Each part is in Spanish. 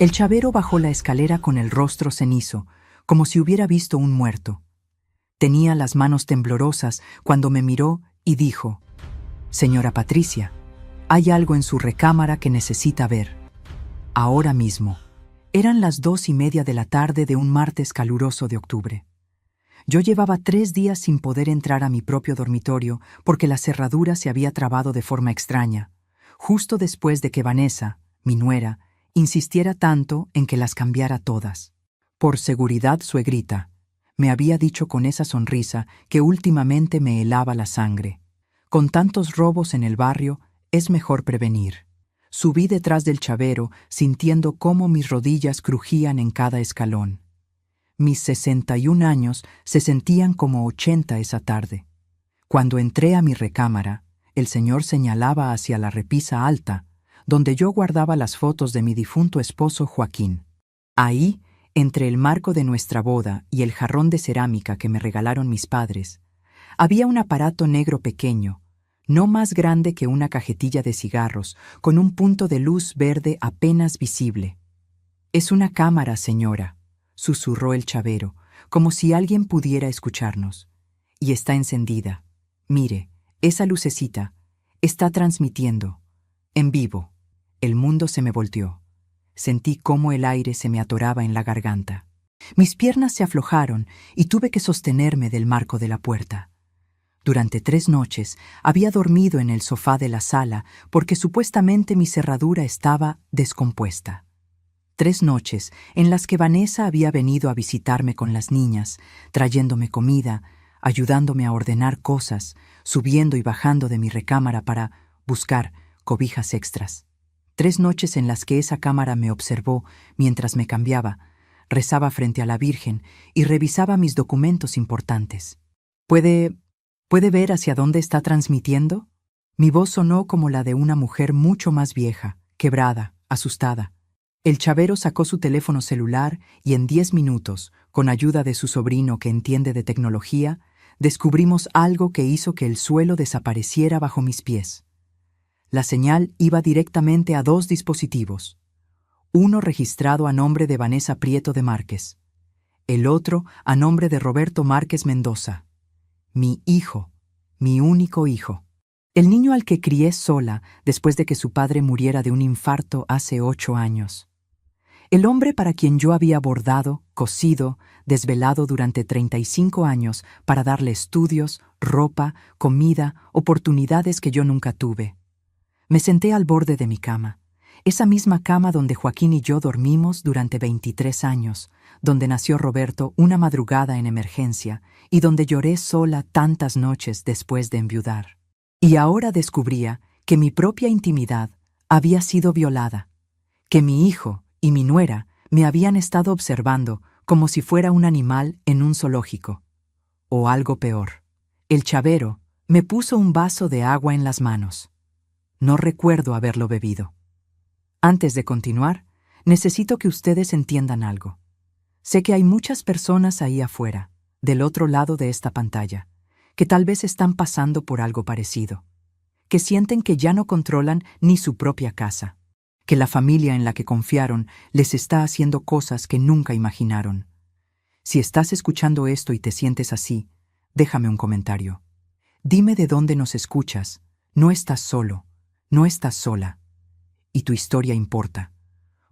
El chavero bajó la escalera con el rostro cenizo, como si hubiera visto un muerto. Tenía las manos temblorosas cuando me miró y dijo: «Señora Patricia, hay algo en su recámara que necesita ver. Ahora mismo». Eran las 2:30 de la tarde de un martes caluroso de octubre. Yo llevaba 3 días sin poder entrar a mi propio dormitorio porque la cerradura se había trabado de forma extraña, justo después de que Vanessa, mi nuera, insistiera tanto en que las cambiara todas. Por seguridad, suegrita, me había dicho con esa sonrisa que últimamente me helaba la sangre. Con tantos robos en el barrio, es mejor prevenir. Subí detrás del chavero, sintiendo cómo mis rodillas crujían en cada escalón. Mis 61 años se sentían como 80 esa tarde. Cuando entré a mi recámara, el señor señalaba hacia la repisa alta, donde yo guardaba las fotos de mi difunto esposo Joaquín. Ahí, entre el marco de nuestra boda y el jarrón de cerámica que me regalaron mis padres, había un aparato negro pequeño, no más grande que una cajetilla de cigarros, con un punto de luz verde apenas visible. «Es una cámara, señora», susurró el chavero, como si alguien pudiera escucharnos. «Y está encendida. Mire, esa lucecita está transmitiendo. En vivo». El mundo se me volteó. Sentí cómo el aire se me atoraba en la garganta. Mis piernas se aflojaron y tuve que sostenerme del marco de la puerta. Durante 3 noches había dormido en el sofá de la sala porque supuestamente mi cerradura estaba descompuesta. 3 noches en las que Vanessa había venido a visitarme con las niñas, trayéndome comida, ayudándome a ordenar cosas, subiendo y bajando de mi recámara para buscar cobijas extras. 3 noches en las que esa cámara me observó mientras me cambiaba, rezaba frente a la Virgen y revisaba mis documentos importantes. ¿Puede ver hacia dónde está transmitiendo? Mi voz sonó como la de una mujer mucho más vieja, quebrada, asustada. El chavero sacó su teléfono celular y en 10 minutos, con ayuda de su sobrino que entiende de tecnología, descubrimos algo que hizo que el suelo desapareciera bajo mis pies. La señal iba directamente a 2 dispositivos. Uno registrado a nombre de Vanessa Prieto de Márquez. El otro a nombre de Roberto Márquez Mendoza. Mi hijo, mi único hijo. El niño al que crié sola después de que su padre muriera de un infarto hace 8 años. El hombre para quien yo había bordado, cosido, desvelado durante 35 años para darle estudios, ropa, comida, oportunidades que yo nunca tuve. Me senté al borde de mi cama, esa misma cama donde Joaquín y yo dormimos durante 23 años, donde nació Roberto una madrugada en emergencia y donde lloré sola tantas noches después de enviudar. Y ahora descubría que mi propia intimidad había sido violada, que mi hijo y mi nuera me habían estado observando como si fuera un animal en un zoológico. O algo peor. El chavero me puso un vaso de agua en las manos. No recuerdo haberlo bebido. Antes de continuar, necesito que ustedes entiendan algo. Sé que hay muchas personas ahí afuera, del otro lado de esta pantalla, que tal vez están pasando por algo parecido, que sienten que ya no controlan ni su propia casa, que la familia en la que confiaron les está haciendo cosas que nunca imaginaron. Si estás escuchando esto y te sientes así, déjame un comentario. Dime de dónde nos escuchas. No estás solo, no estás sola. Y tu historia importa,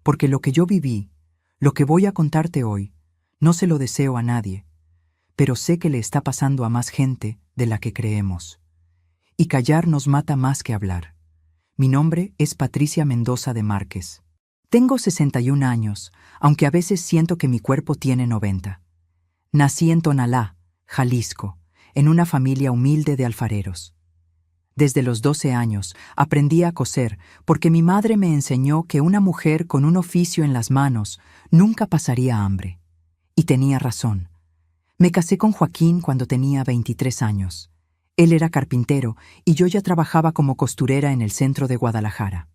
porque lo que yo viví, lo que voy a contarte hoy, no se lo deseo a nadie, pero sé que le está pasando a más gente de la que creemos. Y callar nos mata más que hablar. Mi nombre es Patricia Mendoza de Márquez. Tengo 61 años, aunque a veces siento que mi cuerpo tiene 90. Nací en Tonalá, Jalisco, en una familia humilde de alfareros. Desde los 12 años aprendí a coser porque mi madre me enseñó que una mujer con un oficio en las manos nunca pasaría hambre. Y tenía razón. Me casé con Joaquín cuando tenía 23 años. Él era carpintero y yo ya trabajaba como costurera en el centro de Guadalajara.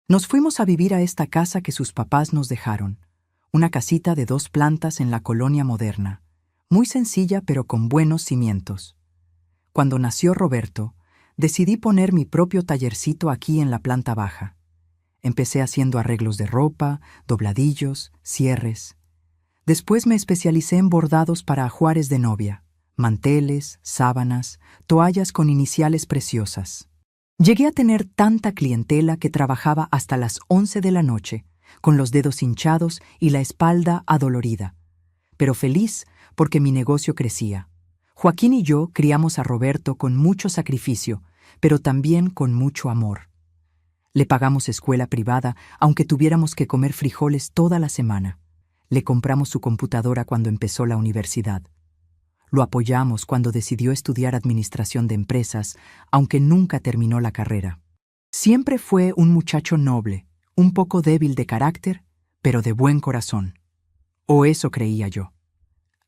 Nos fuimos a vivir a esta casa que sus papás nos dejaron, una casita de 2 plantas en la colonia moderna, muy sencilla pero con buenos cimientos. Cuando nació Roberto, decidí poner mi propio tallercito aquí en la planta baja. Empecé haciendo arreglos de ropa, dobladillos, cierres. Después me especialicé en bordados para ajuares de novia, manteles, sábanas, toallas con iniciales preciosas. Llegué a tener tanta clientela que trabajaba hasta las 11 de la noche, con los dedos hinchados y la espalda adolorida, pero feliz porque mi negocio crecía. Joaquín y yo criamos a Roberto con mucho sacrificio, pero también con mucho amor. Le pagamos escuela privada, aunque tuviéramos que comer frijoles toda la semana. Le compramos su computadora cuando empezó la universidad. Lo apoyamos cuando decidió estudiar administración de empresas, aunque nunca terminó la carrera. Siempre fue un muchacho noble, un poco débil de carácter, pero de buen corazón. O eso creía yo.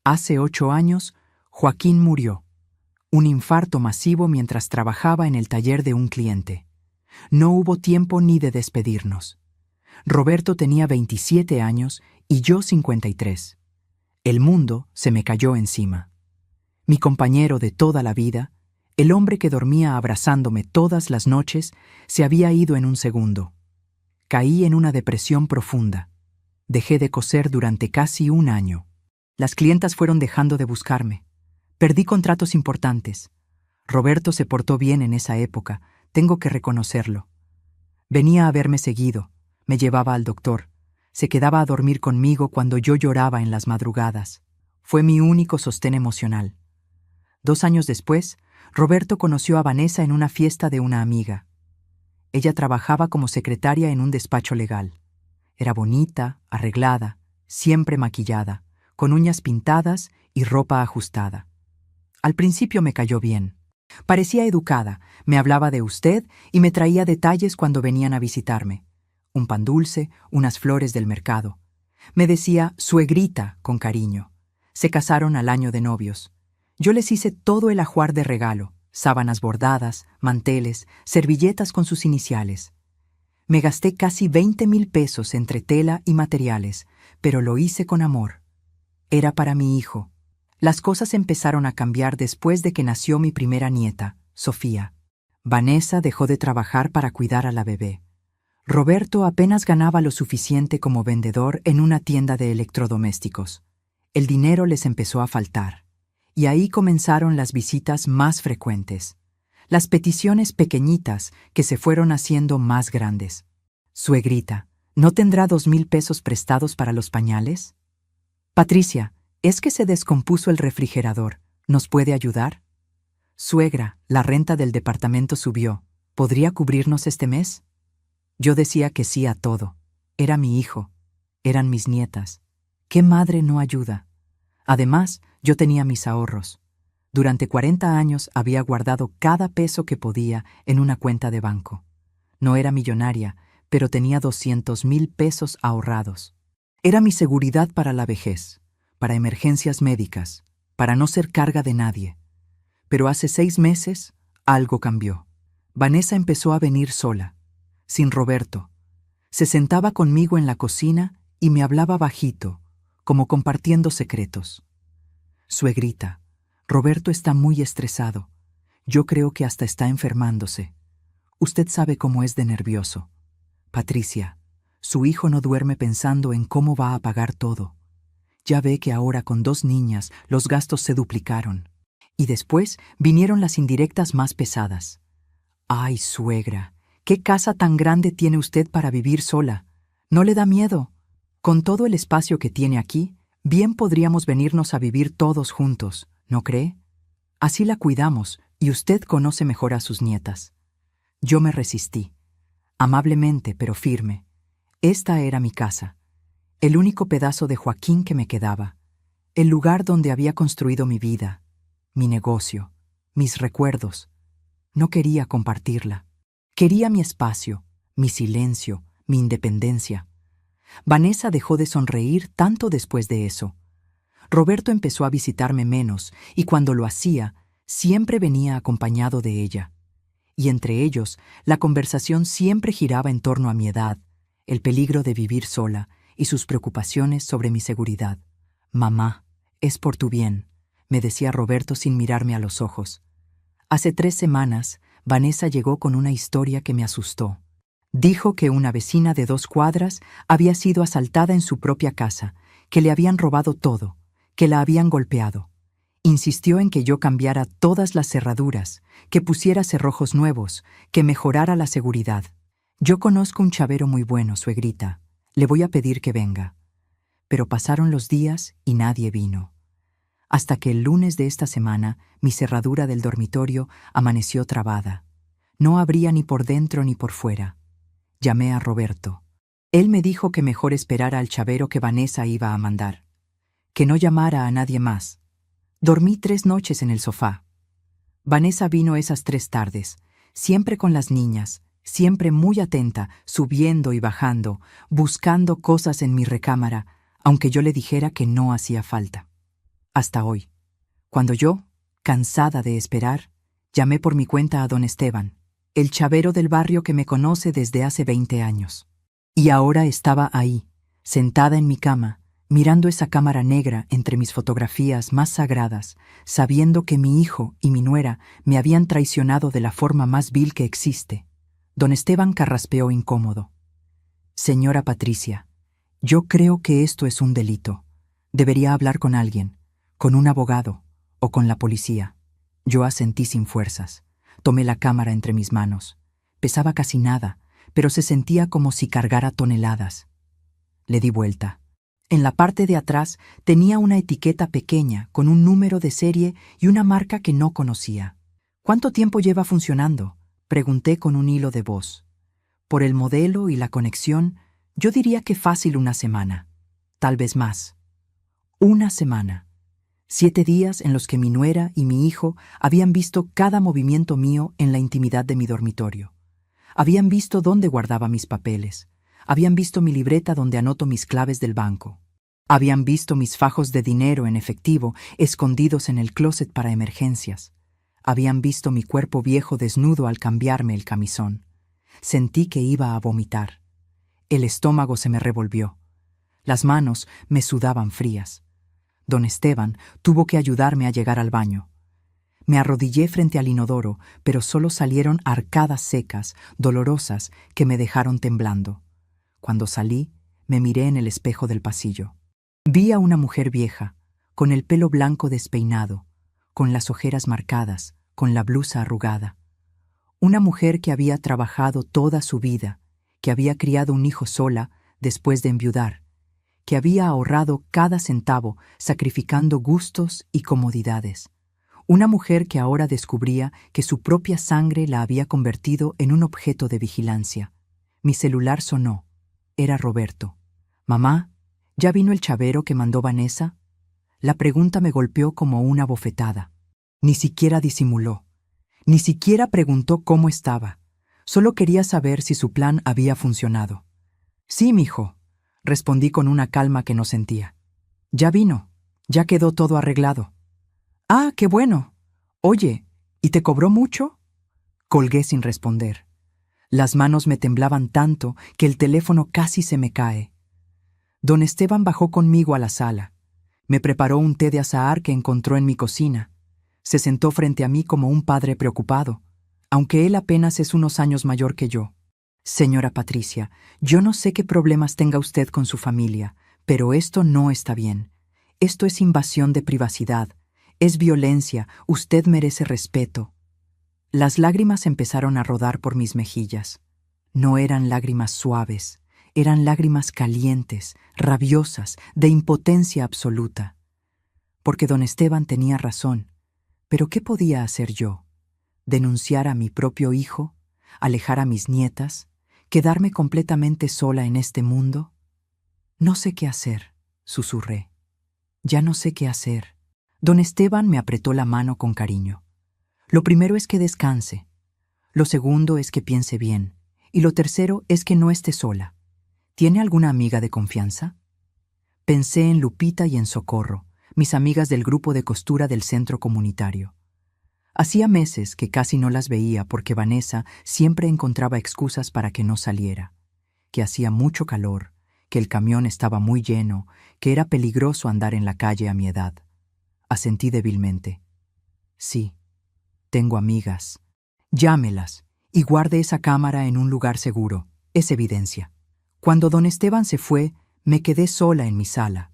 Hace 8 años, Joaquín murió. Un infarto masivo mientras trabajaba en el taller de un cliente. No hubo tiempo ni de despedirnos. Roberto tenía 27 años y yo 53. El mundo se me cayó encima. Mi compañero de toda la vida, el hombre que dormía abrazándome todas las noches, se había ido en un segundo. Caí en una depresión profunda. Dejé de coser durante casi un año. Las clientas fueron dejando de buscarme. Perdí contratos importantes. Roberto se portó bien en esa época, tengo que reconocerlo. Venía a verme seguido, me llevaba al doctor, se quedaba a dormir conmigo cuando yo lloraba en las madrugadas. Fue mi único sostén emocional. 2 años después, Roberto conoció a Vanessa en una fiesta de una amiga. Ella trabajaba como secretaria en un despacho legal. Era bonita, arreglada, siempre maquillada, con uñas pintadas y ropa ajustada. Al principio me cayó bien. Parecía educada, me hablaba de usted y me traía detalles cuando venían a visitarme. Un pan dulce, unas flores del mercado. Me decía suegrita con cariño. Se casaron al año de novios. Yo les hice todo el ajuar de regalo, sábanas bordadas, manteles, servilletas con sus iniciales. Me gasté casi 20,000 pesos entre tela y materiales, pero lo hice con amor. Era para mi hijo. Las cosas empezaron a cambiar después de que nació mi primera nieta, Sofía. Vanessa dejó de trabajar para cuidar a la bebé. Roberto apenas ganaba lo suficiente como vendedor en una tienda de electrodomésticos. El dinero les empezó a faltar. Y ahí comenzaron las visitas más frecuentes. Las peticiones pequeñitas que se fueron haciendo más grandes. Suegrita, ¿no tendrá 2,000 pesos prestados para los pañales? Patricia, es que se descompuso el refrigerador. ¿Nos puede ayudar? Suegra, la renta del departamento subió. ¿Podría cubrirnos este mes? Yo decía que sí a todo. Era mi hijo. Eran mis nietas. ¿Qué madre no ayuda? Además, yo tenía mis ahorros. Durante 40 años había guardado cada peso que podía en una cuenta de banco. No era millonaria, pero tenía 200,000 pesos ahorrados. Era mi seguridad para la vejez, para emergencias médicas, para no ser carga de nadie. Pero hace 6 meses, algo cambió. Vanessa empezó a venir sola, sin Roberto. Se sentaba conmigo en la cocina y me hablaba bajito, como compartiendo secretos. Suegrita, Roberto está muy estresado. Yo creo que hasta está enfermándose. Usted sabe cómo es de nervioso. Patricia, su hijo no duerme pensando en cómo va a pagar todo. Ya ve que ahora con 2 niñas los gastos se duplicaron. Y después vinieron las indirectas más pesadas. Ay, suegra, ¿qué casa tan grande tiene usted para vivir sola? ¿No le da miedo? Con todo el espacio que tiene aquí, bien podríamos venirnos a vivir todos juntos, ¿no cree? Así la cuidamos y usted conoce mejor a sus nietas. Yo me resistí, amablemente pero firme. Esta era mi casa, el único pedazo de Joaquín que me quedaba, el lugar donde había construido mi vida, mi negocio, mis recuerdos. No quería compartirla. Quería mi espacio, mi silencio, mi independencia. Vanessa dejó de sonreír tanto después de eso. Roberto empezó a visitarme menos y cuando lo hacía, siempre venía acompañado de ella. Y entre ellos, la conversación siempre giraba en torno a mi edad, el peligro de vivir sola y sus preocupaciones sobre mi seguridad. Mamá, es por tu bien, me decía Roberto sin mirarme a los ojos. Hace 3 semanas, Vanessa llegó con una historia que me asustó. Dijo que una vecina de 2 cuadras había sido asaltada en su propia casa, que le habían robado todo, que la habían golpeado. Insistió en que yo cambiara todas las cerraduras, que pusiera cerrojos nuevos, que mejorara la seguridad. Yo conozco un chavero muy bueno, suegrita. Le voy a pedir que venga. Pero pasaron los días y nadie vino. Hasta que el lunes de esta semana, mi cerradura del dormitorio amaneció trabada. No abría ni por dentro ni por fuera. Llamé a Roberto. Él me dijo que mejor esperara al chavero que Vanessa iba a mandar. Que no llamara a nadie más. Dormí 3 noches en el sofá. Vanessa vino esas 3 tardes, siempre con las niñas, siempre muy atenta, subiendo y bajando, buscando cosas en mi recámara, aunque yo le dijera que no hacía falta. Hasta hoy, cuando yo, cansada de esperar, llamé por mi cuenta a don Esteban, el chavero del barrio que me conoce desde hace 20 años. Y ahora estaba ahí, sentada en mi cama, mirando esa cámara negra entre mis fotografías más sagradas, sabiendo que mi hijo y mi nuera me habían traicionado de la forma más vil que existe. Don Esteban carraspeó incómodo. Señora Patricia, yo creo que esto es un delito. Debería hablar con alguien, con un abogado o con la policía. Yo asentí sin fuerzas. Tomé la cámara entre mis manos. Pesaba casi nada, pero se sentía como si cargara toneladas. Le di vuelta. En la parte de atrás tenía una etiqueta pequeña con un número de serie y una marca que no conocía. ¿Cuánto tiempo lleva funcionando?, pregunté con un hilo de voz. Por el modelo y la conexión, yo diría que fácil 1 semana, tal vez más. 1 semana. 7 días en los que mi nuera y mi hijo habían visto cada movimiento mío en la intimidad de mi dormitorio. Habían visto dónde guardaba mis papeles. Habían visto mi libreta donde anoto mis claves del banco. Habían visto mis fajos de dinero en efectivo escondidos en el closet para emergencias. Habían visto mi cuerpo viejo desnudo al cambiarme el camisón. Sentí que iba a vomitar. El estómago se me revolvió. Las manos me sudaban frías. Don Esteban tuvo que ayudarme a llegar al baño. Me arrodillé frente al inodoro, pero solo salieron arcadas secas, dolorosas, que me dejaron temblando. Cuando salí, me miré en el espejo del pasillo. Vi a una mujer vieja, con el pelo blanco despeinado, con las ojeras marcadas, con la blusa arrugada. Una mujer que había trabajado toda su vida, que había criado un hijo sola después de enviudar, que había ahorrado cada centavo sacrificando gustos y comodidades. Una mujer que ahora descubría que su propia sangre la había convertido en un objeto de vigilancia. Mi celular sonó. Era Roberto. «Mamá, ¿ya vino el chavero que mandó Vanessa?» La pregunta me golpeó como una bofetada. Ni siquiera disimuló. Ni siquiera preguntó cómo estaba. Solo quería saber si su plan había funcionado. «Sí, mijo», respondí con una calma que no sentía. «Ya vino. Ya quedó todo arreglado». «Ah, qué bueno. Oye, ¿y te cobró mucho?» Colgué sin responder. Las manos me temblaban tanto que el teléfono casi se me cae. Don Esteban bajó conmigo a la sala. Me preparó un té de azahar que encontró en mi cocina. Se sentó frente a mí como un padre preocupado, aunque él apenas es unos años mayor que yo. «Señora Patricia, yo no sé qué problemas tenga usted con su familia, pero esto no está bien. Esto es invasión de privacidad. Es violencia. Usted merece respeto». Las lágrimas empezaron a rodar por mis mejillas. No eran lágrimas suaves, eran lágrimas calientes, rabiosas, de impotencia absoluta. Porque don Esteban tenía razón. ¿Pero qué podía hacer yo? ¿Denunciar a mi propio hijo? ¿Alejar a mis nietas? ¿Quedarme completamente sola en este mundo? «No sé qué hacer», susurré. «Ya no sé qué hacer». Don Esteban me apretó la mano con cariño. «Lo primero es que descanse. Lo segundo es que piense bien. Y lo tercero es que no esté sola. ¿Tiene alguna amiga de confianza?» Pensé en Lupita y en Socorro, mis amigas del grupo de costura del centro comunitario. Hacía meses que casi no las veía porque Vanessa siempre encontraba excusas para que no saliera. Que hacía mucho calor, que el camión estaba muy lleno, que era peligroso andar en la calle a mi edad. Asentí débilmente. «Sí, tengo amigas. Llámelas y guarde esa cámara en un lugar seguro». Es evidencia. Cuando don Esteban se fue, me quedé sola en mi sala.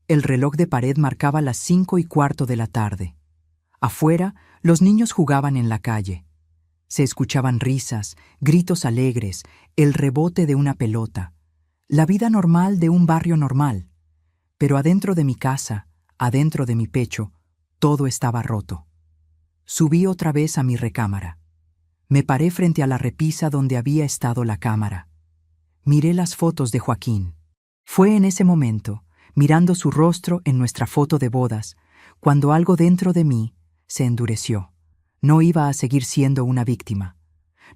El reloj de pared marcaba las 5:15 de la tarde. Afuera, los niños jugaban en la calle. Se escuchaban risas, gritos alegres, el rebote de una pelota. La vida normal de un barrio normal. Pero adentro de mi casa, adentro de mi pecho, todo estaba roto. Subí otra vez a mi recámara. Me paré frente a la repisa donde había estado la cámara. Miré las fotos de Joaquín. Fue en ese momento, mirando su rostro en nuestra foto de bodas, cuando algo dentro de mí se endureció. No iba a seguir siendo una víctima.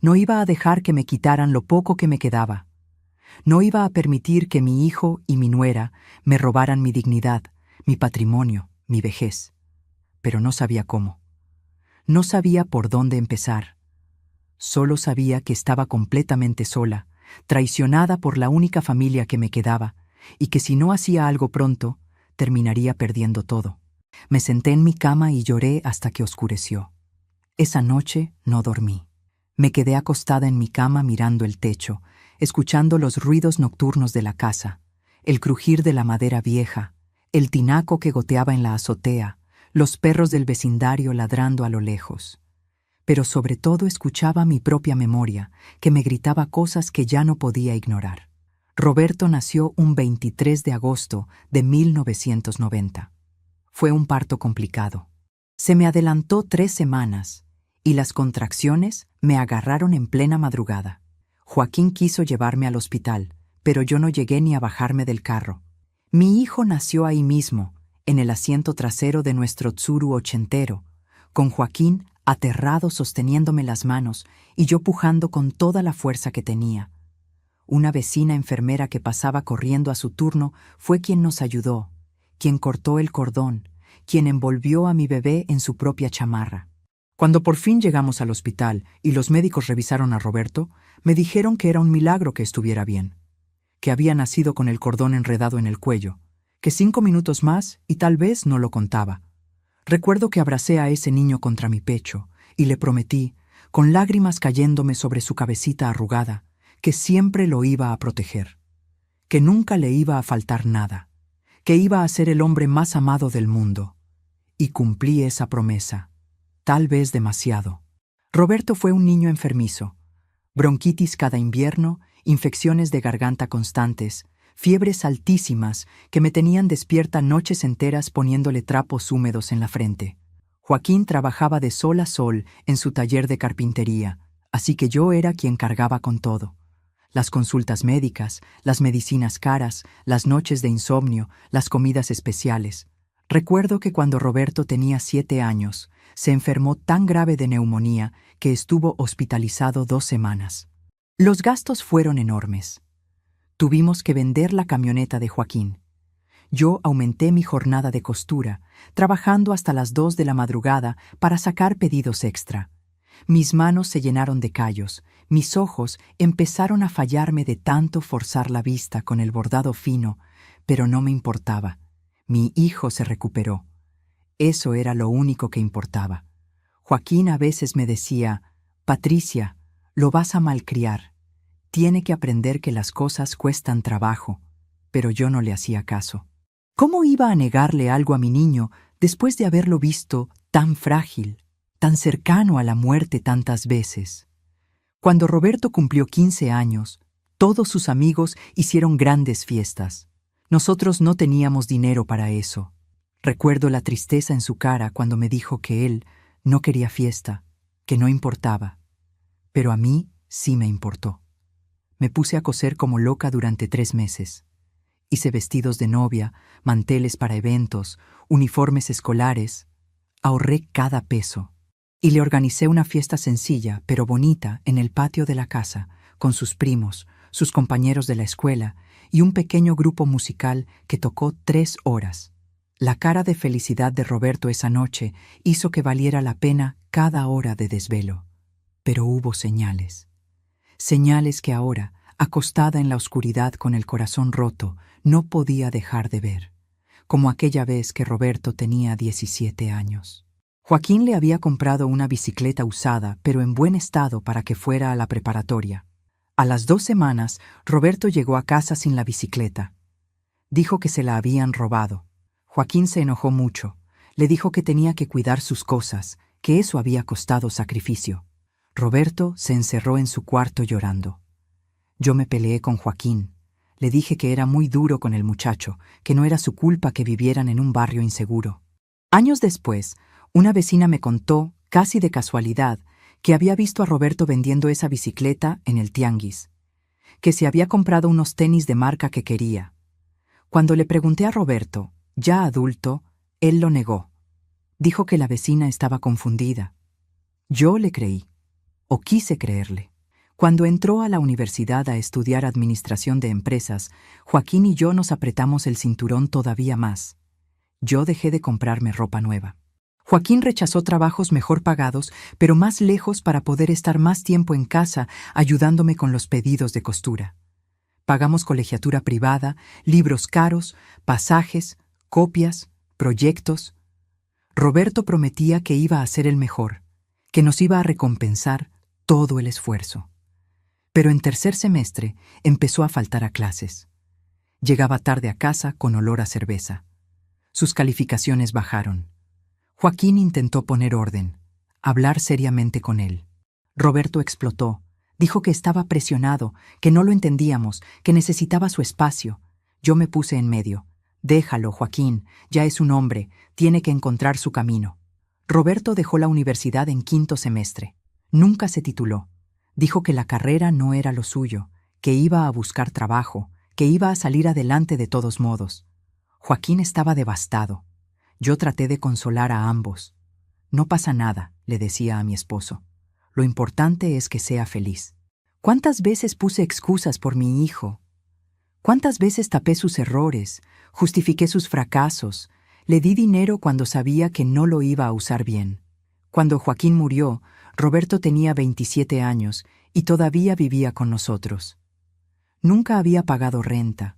No iba a dejar que me quitaran lo poco que me quedaba. No iba a permitir que mi hijo y mi nuera me robaran mi dignidad, mi patrimonio, mi vejez. Pero no sabía cómo. No sabía por dónde empezar. Solo sabía que estaba completamente sola, traicionada por la única familia que me quedaba, y que si no hacía algo pronto, terminaría perdiendo todo. Me senté en mi cama y lloré hasta que oscureció. Esa noche no dormí. Me quedé acostada en mi cama mirando el techo, escuchando los ruidos nocturnos de la casa, el crujir de la madera vieja, el tinaco que goteaba en la azotea, los perros del vecindario ladrando a lo lejos. Pero sobre todo escuchaba mi propia memoria, que me gritaba cosas que ya no podía ignorar. Roberto nació un 23 de agosto de 1990. Fue un parto complicado. Se me adelantó 3 semanas, y las contracciones me agarraron en plena madrugada. Joaquín quiso llevarme al hospital, pero yo no llegué ni a bajarme del carro. Mi hijo nació ahí mismo, en el asiento trasero de nuestro Tsuru ochentero, con Joaquín aterrado sosteniéndome las manos y yo pujando con toda la fuerza que tenía. Una vecina enfermera que pasaba corriendo a su turno fue quien nos ayudó, quien cortó el cordón, quien envolvió a mi bebé en su propia chamarra. Cuando por fin llegamos al hospital y los médicos revisaron a Roberto, me dijeron que era un milagro que estuviera bien, que había nacido con el cordón enredado en el cuello, que 5 minutos más y tal vez no lo contaba. Recuerdo que abracé a ese niño contra mi pecho y le prometí, con lágrimas cayéndome sobre su cabecita arrugada, que siempre lo iba a proteger, que nunca le iba a faltar nada, que iba a ser el hombre más amado del mundo. Y cumplí esa promesa, tal vez demasiado. Roberto fue un niño enfermizo. Bronquitis cada invierno, infecciones de garganta constantes, fiebres altísimas que me tenían despierta noches enteras poniéndole trapos húmedos en la frente. Joaquín trabajaba de sol a sol en su taller de carpintería, así que yo era quien cargaba con todo. Las consultas médicas, las medicinas caras, las noches de insomnio, las comidas especiales. Recuerdo que cuando Roberto tenía 7 años, se enfermó tan grave de neumonía que estuvo hospitalizado 2 semanas. Los gastos fueron enormes. Tuvimos que vender la camioneta de Joaquín. Yo aumenté mi jornada de costura, trabajando hasta las 2 de la madrugada para sacar pedidos extra. Mis manos se llenaron de callos, mis ojos empezaron a fallarme de tanto forzar la vista con el bordado fino, pero no me importaba. Mi hijo se recuperó. Eso era lo único que importaba. Joaquín a veces me decía, «Patricia, lo vas a malcriar. Tiene que aprender que las cosas cuestan trabajo», pero yo no le hacía caso. ¿Cómo iba a negarle algo a mi niño después de haberlo visto tan frágil, tan cercano a la muerte tantas veces? Cuando Roberto cumplió 15 años, todos sus amigos hicieron grandes fiestas. Nosotros no teníamos dinero para eso. Recuerdo la tristeza en su cara cuando me dijo que él no quería fiesta, que no importaba. Pero a mí sí me importó. Me puse a coser como loca durante 3 meses. Hice vestidos de novia, manteles para eventos, uniformes escolares. Ahorré cada peso. Y le organicé una fiesta sencilla, pero bonita, en el patio de la casa, con sus primos, sus compañeros de la escuela y un pequeño grupo musical que tocó 3 horas. La cara de felicidad de Roberto esa noche hizo que valiera la pena cada hora de desvelo. Pero hubo señales. Señales que ahora, acostada en la oscuridad con el corazón roto, no podía dejar de ver, como aquella vez que Roberto tenía 17 años. Joaquín le había comprado una bicicleta usada, pero en buen estado para que fuera a la preparatoria. A las 2 semanas, Roberto llegó a casa sin la bicicleta. Dijo que se la habían robado. Joaquín se enojó mucho. Le dijo que tenía que cuidar sus cosas, que eso había costado sacrificio. Roberto se encerró en su cuarto llorando. Yo me peleé con Joaquín. Le dije que era muy duro con el muchacho, que no era su culpa que vivieran en un barrio inseguro. Años después, una vecina me contó, casi de casualidad, que había visto a Roberto vendiendo esa bicicleta en el tianguis, que se había comprado unos tenis de marca que quería. Cuando le pregunté a Roberto, ya adulto, él lo negó. Dijo que la vecina estaba confundida. Yo le creí, o quise creerle. Cuando entró a la universidad a estudiar administración de empresas, Joaquín y yo nos apretamos el cinturón todavía más. Yo dejé de comprarme ropa nueva. Joaquín rechazó trabajos mejor pagados, pero más lejos para poder estar más tiempo en casa ayudándome con los pedidos de costura. Pagamos colegiatura privada, libros caros, pasajes, copias, proyectos. Roberto prometía que iba a ser el mejor, que nos iba a recompensar todo el esfuerzo. Pero en tercer semestre empezó a faltar a clases. Llegaba tarde a casa con olor a cerveza. Sus calificaciones bajaron. Joaquín intentó poner orden, hablar seriamente con él. Roberto explotó. Dijo que estaba presionado, que no lo entendíamos, que necesitaba su espacio. Yo me puse en medio. Déjalo, Joaquín, ya es un hombre, tiene que encontrar su camino. Roberto dejó la universidad en 5º semestre. Nunca se tituló. Dijo que la carrera no era lo suyo, que iba a buscar trabajo, que iba a salir adelante de todos modos. Joaquín estaba devastado. Yo traté de consolar a ambos. No pasa nada, le decía a mi esposo. Lo importante es que sea feliz. ¿Cuántas veces puse excusas por mi hijo? ¿Cuántas veces tapé sus errores, justifiqué sus fracasos, le di dinero cuando sabía que no lo iba a usar bien? Cuando Joaquín murió, Roberto tenía 27 años y todavía vivía con nosotros. Nunca había pagado renta,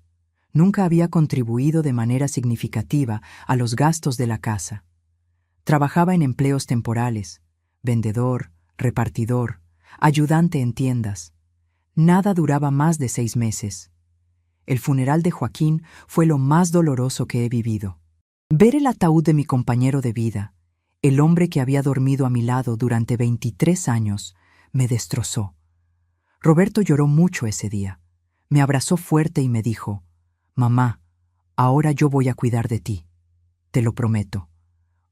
nunca había contribuido de manera significativa a los gastos de la casa. Trabajaba en empleos temporales, vendedor, repartidor, ayudante en tiendas. Nada duraba más de 6 meses. El funeral de Joaquín fue lo más doloroso que he vivido. Ver el ataúd de mi compañero de vida, el hombre que había dormido a mi lado durante 23 años, me destrozó. Roberto lloró mucho ese día. Me abrazó fuerte y me dijo, «Mamá, ahora yo voy a cuidar de ti. Te lo prometo.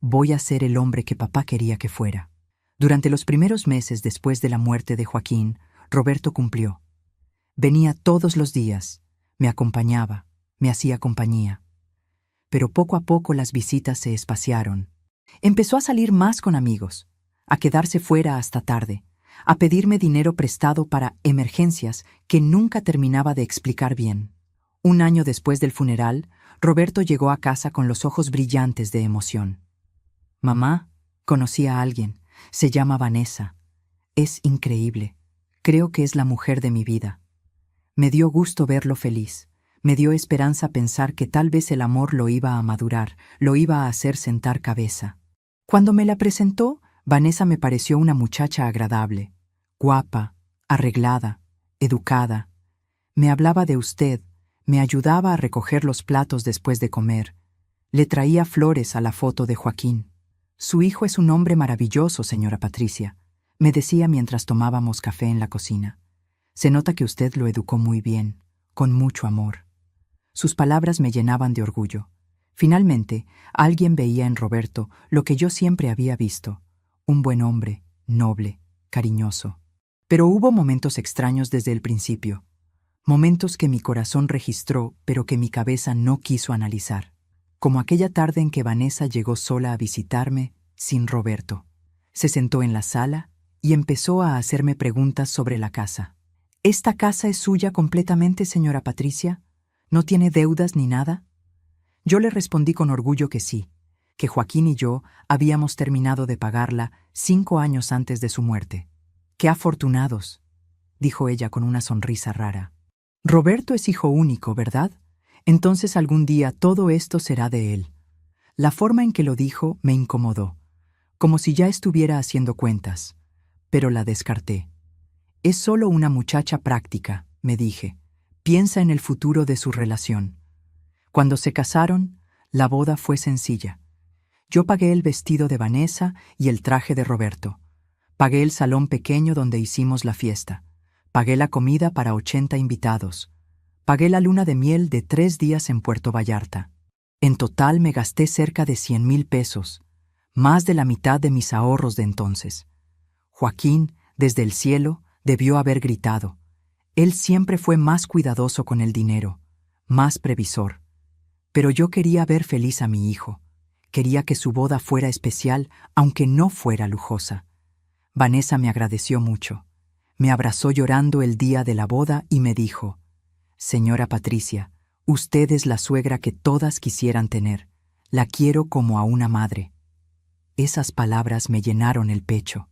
Voy a ser el hombre que papá quería que fuera». Durante los primeros meses después de la muerte de Joaquín, Roberto cumplió. Venía todos los días, me acompañaba, me hacía compañía. Pero poco a poco las visitas se espaciaron. Empezó a salir más con amigos, a quedarse fuera hasta tarde, a pedirme dinero prestado para emergencias que nunca terminaba de explicar bien. Un año después del funeral, Roberto llegó a casa con los ojos brillantes de emoción. «Mamá, conocí a alguien. Se llama Vanessa. Es increíble. Creo que es la mujer de mi vida». Me dio gusto verlo feliz. Me dio esperanza pensar que tal vez el amor lo iba a madurar, lo iba a hacer sentar cabeza. Cuando me la presentó, Vanessa me pareció una muchacha agradable, guapa, arreglada, educada. Me hablaba de usted, me ayudaba a recoger los platos después de comer. Le traía flores a la foto de Joaquín. «Su hijo es un hombre maravilloso, señora Patricia», me decía mientras tomábamos café en la cocina. «Se nota que usted lo educó muy bien, con mucho amor». Sus palabras me llenaban de orgullo. Finalmente, alguien veía en Roberto lo que yo siempre había visto, un buen hombre, noble, cariñoso. Pero hubo momentos extraños desde el principio, momentos que mi corazón registró pero que mi cabeza no quiso analizar. Como aquella tarde en que Vanessa llegó sola a visitarme, sin Roberto. Se sentó en la sala y empezó a hacerme preguntas sobre la casa. «¿Esta casa es suya completamente, señora Patricia? ¿No tiene deudas ni nada?» Yo le respondí con orgullo que sí, que Joaquín y yo habíamos terminado de pagarla 5 años antes de su muerte. «¡Qué afortunados!», dijo ella con una sonrisa rara. «Roberto es hijo único, ¿verdad? Entonces algún día todo esto será de él». La forma en que lo dijo me incomodó, como si ya estuviera haciendo cuentas, pero la descarté. Es solo una muchacha práctica, me dije. Piensa en el futuro de su relación. Cuando se casaron, la boda fue sencilla. Yo pagué el vestido de Vanessa y el traje de Roberto. Pagué el salón pequeño donde hicimos la fiesta. Pagué la comida para 80 invitados. Pagué la luna de miel de 3 días en Puerto Vallarta. En total me gasté cerca de 100,000 pesos, más de la mitad de mis ahorros de entonces. Joaquín, desde el cielo, debió haber gritado. Él siempre fue más cuidadoso con el dinero, más previsor. Pero yo quería ver feliz a mi hijo. Quería que su boda fuera especial, aunque no fuera lujosa. Vanessa me agradeció mucho. Me abrazó llorando el día de la boda y me dijo: «Señora Patricia, usted es la suegra que todas quisieran tener. La quiero como a una madre». Esas palabras me llenaron el pecho.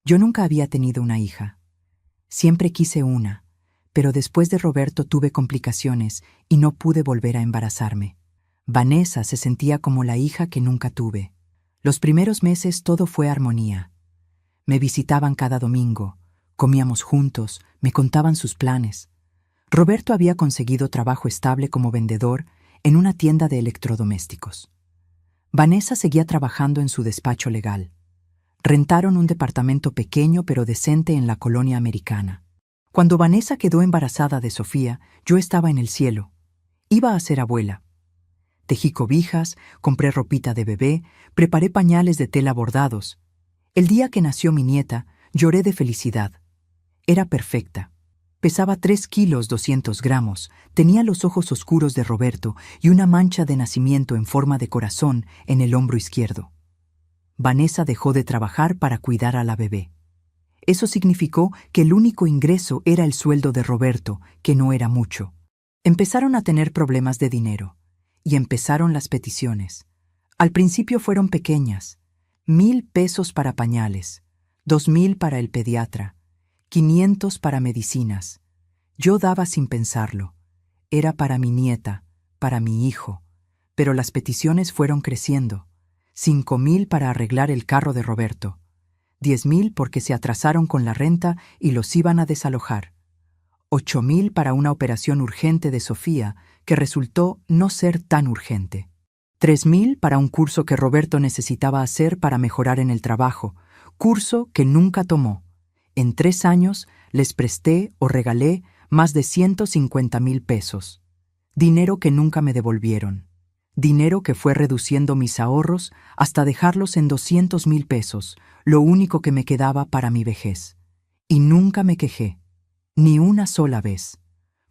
Yo nunca había tenido una hija. Siempre quise una, pero después de Roberto tuve complicaciones y no pude volver a embarazarme. Vanessa se sentía como la hija que nunca tuve. Los primeros meses todo fue armonía. Me visitaban cada domingo, comíamos juntos, me contaban sus planes. Roberto había conseguido trabajo estable como vendedor en una tienda de electrodomésticos. Vanessa seguía trabajando en su despacho legal. Rentaron un departamento pequeño pero decente en la colonia americana. Cuando Vanessa quedó embarazada de Sofía, yo estaba en el cielo. Iba a ser abuela. Tejí cobijas, compré ropita de bebé, preparé pañales de tela bordados. El día que nació mi nieta, lloré de felicidad. Era perfecta. Pesaba 3 kilos 200 gramos, tenía los ojos oscuros de Roberto y una mancha de nacimiento en forma de corazón en el hombro izquierdo. Vanessa dejó de trabajar para cuidar a la bebé. Eso significó que el único ingreso era el sueldo de Roberto, que no era mucho. Empezaron a tener problemas de dinero. Y empezaron las peticiones. Al principio fueron pequeñas: 1,000 pesos para pañales, 2,000 para el pediatra, 500 para medicinas. Yo daba sin pensarlo. Era para mi nieta, para mi hijo. Pero las peticiones fueron creciendo. 5,000 para arreglar el carro de Roberto, 10,000 porque se atrasaron con la renta y los iban a desalojar, 8,000 para una operación urgente de Sofía que resultó no ser tan urgente, 3,000 para un curso que Roberto necesitaba hacer para mejorar en el trabajo, curso que nunca tomó. En 3 años les presté o regalé más de 150,000 pesos, dinero que nunca me devolvieron. Dinero que fue reduciendo mis ahorros hasta dejarlos en 200,000 pesos, lo único que me quedaba para mi vejez. Y nunca me quejé, ni una sola vez,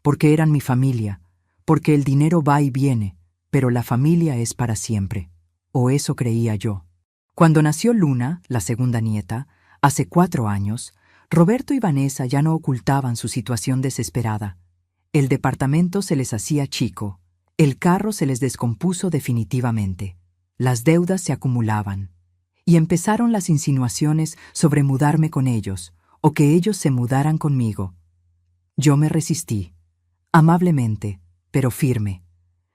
porque eran mi familia, porque el dinero va y viene, pero la familia es para siempre. O eso creía yo. Cuando nació Luna, la segunda nieta, hace 4 años, Roberto y Vanessa ya no ocultaban su situación desesperada. El departamento se les hacía chico. El carro se les descompuso definitivamente. Las deudas se acumulaban. Y empezaron las insinuaciones sobre mudarme con ellos, o que ellos se mudaran conmigo. Yo me resistí, amablemente, pero firme.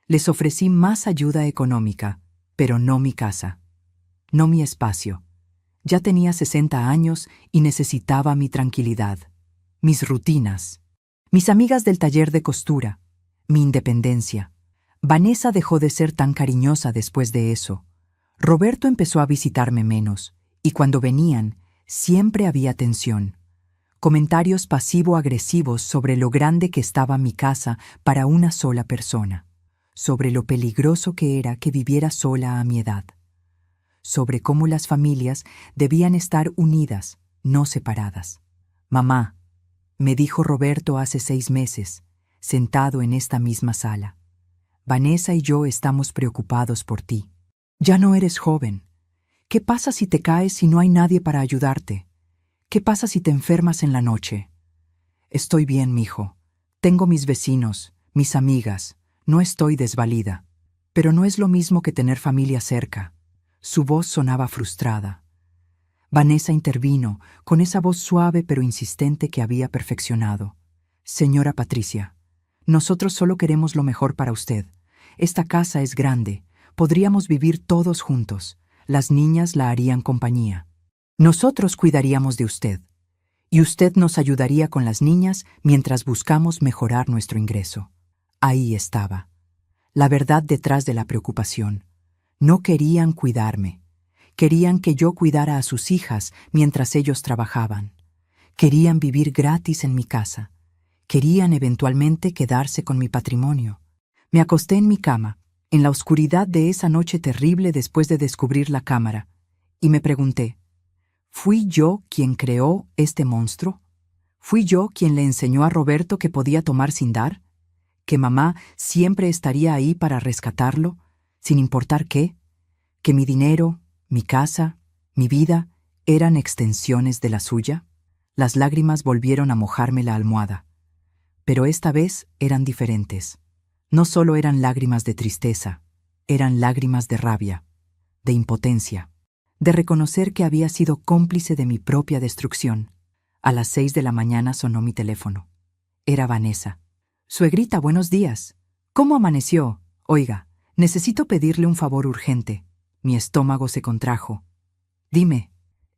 Les ofrecí más ayuda económica, pero no mi casa, no mi espacio. Ya tenía 60 años y necesitaba mi tranquilidad, mis rutinas, mis amigas del taller de costura, mi independencia. Vanessa dejó de ser tan cariñosa después de eso. Roberto empezó a visitarme menos, y cuando venían, siempre había tensión. Comentarios pasivo-agresivos sobre lo grande que estaba mi casa para una sola persona, sobre lo peligroso que era que viviera sola a mi edad, sobre cómo las familias debían estar unidas, no separadas. «Mamá», me dijo Roberto hace 6 meses, sentado en esta misma sala, «Vanessa y yo estamos preocupados por ti. Ya no eres joven. ¿Qué pasa si te caes y no hay nadie para ayudarte? ¿Qué pasa si te enfermas en la noche?» «Estoy bien, mijo. Tengo mis vecinos, mis amigas. No estoy desvalida. Pero no es lo mismo que tener familia cerca». Su voz sonaba frustrada. Vanessa intervino, con esa voz suave pero insistente que había perfeccionado. «Señora Patricia, nosotros solo queremos lo mejor para usted. Esta casa es grande. Podríamos vivir todos juntos. Las niñas la harían compañía. Nosotros cuidaríamos de usted. Y usted nos ayudaría con las niñas mientras buscamos mejorar nuestro ingreso. Ahí estaba. La verdad detrás de la preocupación. No querían cuidarme. Querían que yo cuidara a sus hijas mientras ellos trabajaban. Querían vivir gratis en mi casa. Querían eventualmente quedarse con mi patrimonio. Me acosté en mi cama, en la oscuridad de esa noche terrible después de descubrir la cámara, y me pregunté, ¿fui yo quien creó este monstruo? ¿Fui yo quien le enseñó a Roberto que podía tomar sin dar? ¿Que mamá siempre estaría ahí para rescatarlo, sin importar qué? ¿Que mi dinero, mi casa, mi vida eran extensiones de la suya? Las lágrimas volvieron a mojarme la almohada. Pero esta vez eran diferentes. No solo eran lágrimas de tristeza, eran lágrimas de rabia, de impotencia, de reconocer que había sido cómplice de mi propia destrucción. A las 6 de la mañana sonó mi teléfono. Era Vanessa. Suegrita, buenos días. ¿Cómo amaneció? Oiga, necesito pedirle un favor urgente. Mi estómago se contrajo. Dime.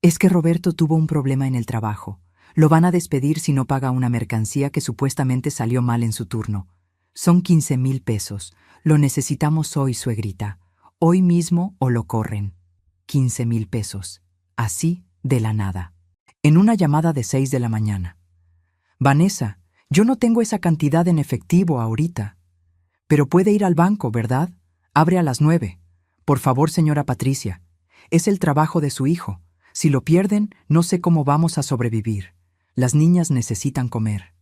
Es que Roberto tuvo un problema en el trabajo. Lo van a despedir si no paga una mercancía que supuestamente salió mal en su turno. Son 15,000 pesos. Lo necesitamos hoy, suegrita. Hoy mismo o lo corren. 15,000 pesos. Así, de la nada. En una llamada de 6 de la mañana. Vanessa, yo no tengo esa cantidad en efectivo ahorita. Pero puede ir al banco, ¿verdad? Abre a las 9. Por favor, señora Patricia. Es el trabajo de su hijo. Si lo pierden, no sé cómo vamos a sobrevivir. Las niñas necesitan comer.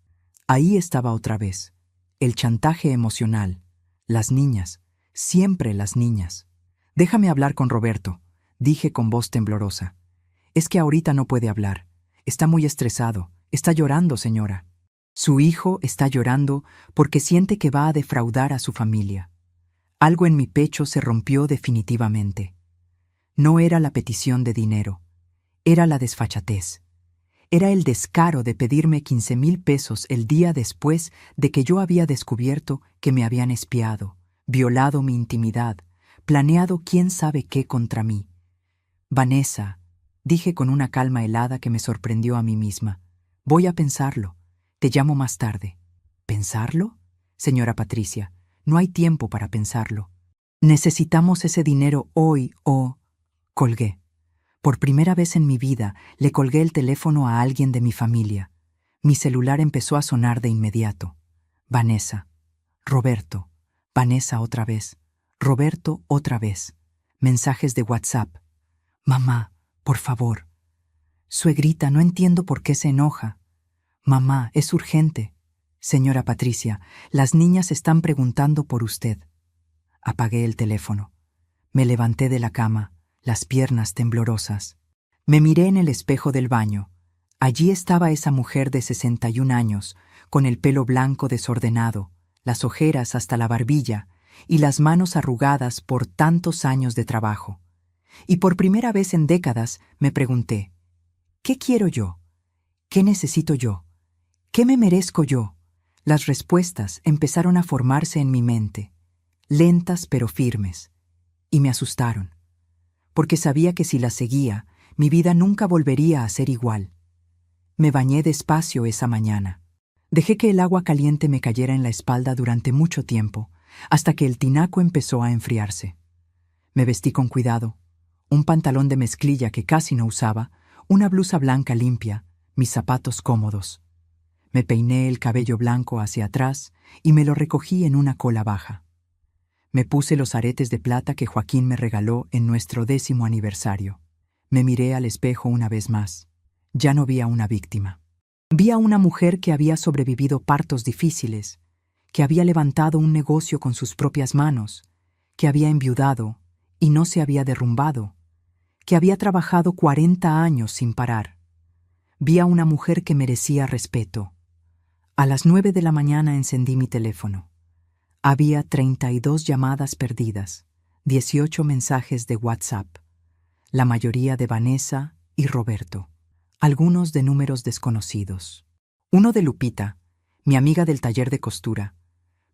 Ahí estaba otra vez. El chantaje emocional. Las niñas. Siempre las niñas. Déjame hablar con Roberto, dije con voz temblorosa. Es que ahorita no puede hablar. Está muy estresado. Está llorando, señora. Su hijo está llorando porque siente que va a defraudar a su familia. Algo en mi pecho se rompió definitivamente. No era la petición de dinero. Era la desfachatez. Era el descaro de pedirme 15,000 pesos el día después de que yo había descubierto que me habían espiado, violado mi intimidad, planeado quién sabe qué contra mí. Vanessa, dije con una calma helada que me sorprendió a mí misma, voy a pensarlo. Te llamo más tarde. ¿Pensarlo? Señora Patricia, no hay tiempo para pensarlo. Necesitamos ese dinero hoy o... Colgué. Por primera vez en mi vida le colgué el teléfono a alguien de mi familia. Mi celular empezó a sonar de inmediato. Vanessa. Roberto. Vanessa otra vez. Roberto otra vez. Mensajes de WhatsApp. Mamá, por favor. Suegrita, no entiendo por qué se enoja. Mamá, es urgente. Señora Patricia, las niñas están preguntando por usted. Apagué el teléfono. Me levanté de la cama, las piernas temblorosas. Me miré en el espejo del baño. Allí estaba esa mujer de 61 años, con el pelo blanco desordenado, las ojeras hasta la barbilla y las manos arrugadas por tantos años de trabajo. Y por primera vez en décadas me pregunté, ¿qué quiero yo? ¿Qué necesito yo? ¿Qué me merezco yo? Las respuestas empezaron a formarse en mi mente, lentas pero firmes, y me asustaron, porque sabía que si las seguía, mi vida nunca volvería a ser igual. Me bañé despacio esa mañana. Dejé que el agua caliente me cayera en la espalda durante mucho tiempo, hasta que el tinaco empezó a enfriarse. Me vestí con cuidado, un pantalón de mezclilla que casi no usaba, una blusa blanca limpia, mis zapatos cómodos. Me peiné el cabello blanco hacia atrás y me lo recogí en una cola baja. Me puse los aretes de plata que Joaquín me regaló en nuestro 10º aniversario. Me miré al espejo una vez más. Ya no vi a una víctima. Vi a una mujer que había sobrevivido partos difíciles, que había levantado un negocio con sus propias manos, que había enviudado y no se había derrumbado, que había trabajado 40 años sin parar. Vi a una mujer que merecía respeto. A las 9 de la mañana encendí mi teléfono. Había 32 llamadas perdidas, 18 mensajes de WhatsApp, la mayoría de Vanessa y Roberto, algunos de números desconocidos. Uno de Lupita, mi amiga del taller de costura.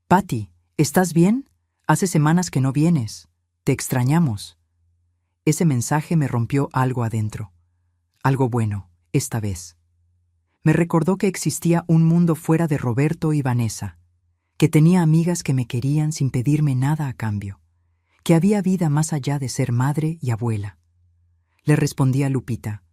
Patty, ¿estás bien? Hace semanas que no vienes. Te extrañamos. Ese mensaje me rompió algo adentro. Algo bueno, esta vez. Me recordó que existía un mundo fuera de Roberto y Vanessa, que tenía amigas que me querían sin pedirme nada a cambio, que había vida más allá de ser madre y abuela. Le respondí a Lupita: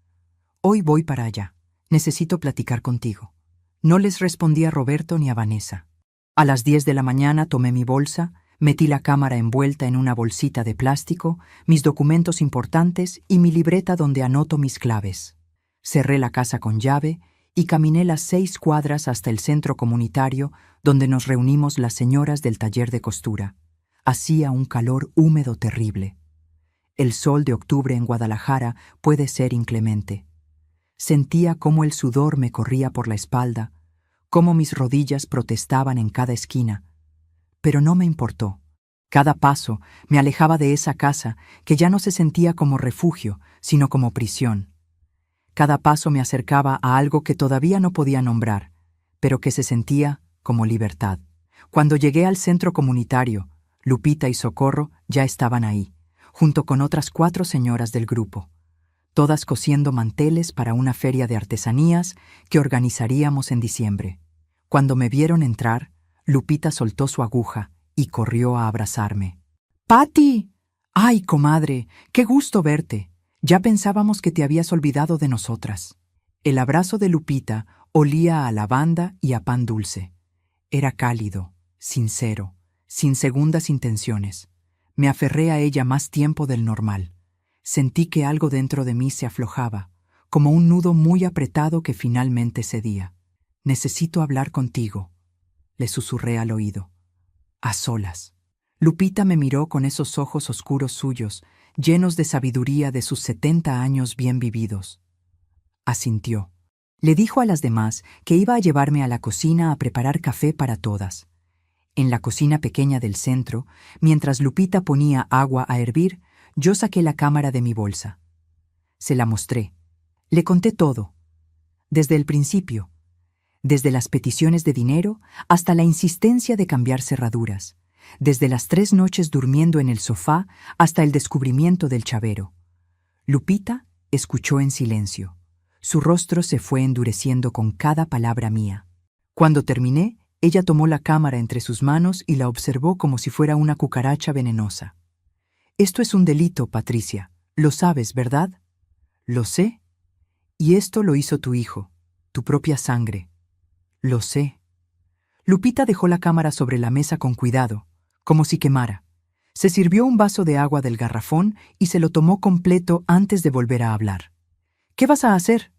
«Hoy voy para allá. Necesito platicar contigo». No les respondí a Roberto ni a Vanessa. A las 10 de la mañana tomé mi bolsa, metí la cámara envuelta en una bolsita de plástico, mis documentos importantes y mi libreta donde anoto mis claves. Cerré la casa con llave y caminé las 6 cuadras hasta el centro comunitario donde nos reunimos las señoras del taller de costura. Hacía un calor húmedo terrible. El sol de octubre en Guadalajara puede ser inclemente. Sentía cómo el sudor me corría por la espalda, cómo mis rodillas protestaban en cada esquina. Pero no me importó. Cada paso me alejaba de esa casa que ya no se sentía como refugio, sino como prisión. Cada paso me acercaba a algo que todavía no podía nombrar, pero que se sentía como libertad. Cuando llegué al centro comunitario, Lupita y Socorro ya estaban ahí, junto con otras 4 señoras del grupo, todas cosiendo manteles para una feria de artesanías que organizaríamos en diciembre. Cuando me vieron entrar, Lupita soltó su aguja y corrió a abrazarme. «¡Pati! ¡Ay, comadre! ¡Qué gusto verte! Ya pensábamos que te habías olvidado de nosotras». El abrazo de Lupita olía a lavanda y a pan dulce. Era cálido, sincero, sin segundas intenciones. Me aferré a ella más tiempo del normal. Sentí que algo dentro de mí se aflojaba, como un nudo muy apretado que finalmente cedía. «Necesito hablar contigo», le susurré al oído. A solas. Lupita me miró con esos ojos oscuros suyos, llenos de sabiduría de sus 70 años bien vividos. Asintió. Le dijo a las demás que iba a llevarme a la cocina a preparar café para todas. En la cocina pequeña del centro, mientras Lupita ponía agua a hervir, yo saqué la cámara de mi bolsa. Se la mostré. Le conté todo. Desde el principio. Desde las peticiones de dinero hasta la insistencia de cambiar cerraduras. Desde las 3 noches durmiendo en el sofá hasta el descubrimiento del chavero. Lupita escuchó en silencio. Su rostro se fue endureciendo con cada palabra mía. Cuando terminé, ella tomó la cámara entre sus manos y la observó como si fuera una cucaracha venenosa. «Esto es un delito, Patricia. Lo sabes, ¿verdad?» «Lo sé. Y esto lo hizo tu hijo, tu propia sangre». «Lo sé». Lupita dejó la cámara sobre la mesa con cuidado, como si quemara. Se sirvió un vaso de agua del garrafón y se lo tomó completo antes de volver a hablar. «¿Qué vas a hacer?»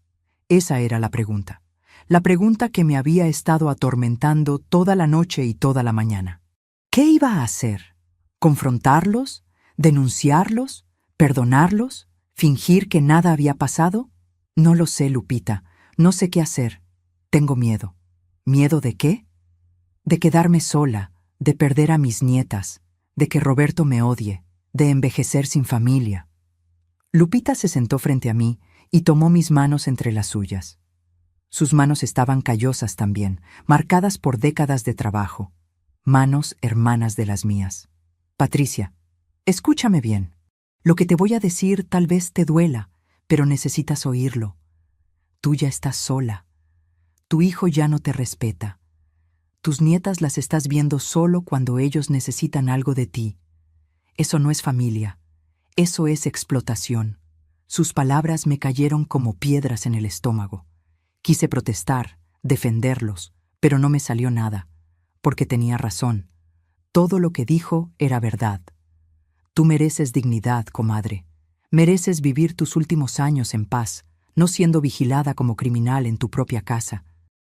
Esa era la pregunta. La pregunta que me había estado atormentando toda la noche y toda la mañana. ¿Qué iba a hacer? ¿Confrontarlos? ¿Denunciarlos? ¿Perdonarlos? ¿Fingir que nada había pasado? No lo sé, Lupita. No sé qué hacer. Tengo miedo. ¿Miedo de qué? De quedarme sola, de perder a mis nietas, de que Roberto me odie, de envejecer sin familia. Lupita se sentó frente a mí y tomó mis manos entre las suyas. Sus manos estaban callosas también, marcadas por décadas de trabajo. Manos hermanas de las mías. «Patricia, escúchame bien. Lo que te voy a decir tal vez te duela, pero necesitas oírlo. Tú ya estás sola. Tu hijo ya no te respeta. Tus nietas las estás viendo solo cuando ellos necesitan algo de ti. Eso no es familia. Eso es explotación». Sus palabras me cayeron como piedras en el estómago. Quise protestar, defenderlos, pero no me salió nada, porque tenía razón. Todo lo que dijo era verdad. Tú mereces dignidad, comadre. Mereces vivir tus últimos años en paz, no siendo vigilada como criminal en tu propia casa.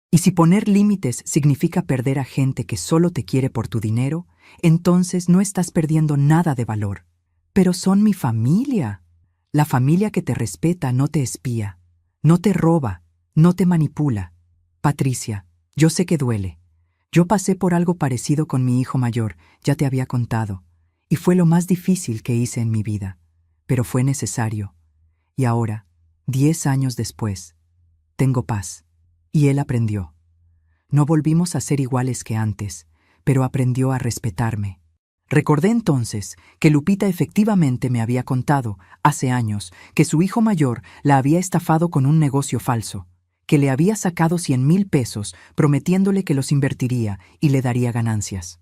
Y si poner límites significa perder a gente que solo te quiere por tu dinero, entonces no estás perdiendo nada de valor. Pero son mi familia. La familia que te respeta no te espía, no te roba, no te manipula. Patricia, yo sé que duele. Yo pasé por algo parecido con mi hijo mayor, ya te había contado, y fue lo más difícil que hice en mi vida, pero fue necesario. Y ahora, 10 años después, tengo paz. Y él aprendió. No volvimos a ser iguales que antes, pero aprendió a respetarme. Recordé entonces que Lupita efectivamente me había contado, hace años, que su hijo mayor la había estafado con un negocio falso, que le había sacado 100,000 pesos prometiéndole que los invertiría y le daría ganancias,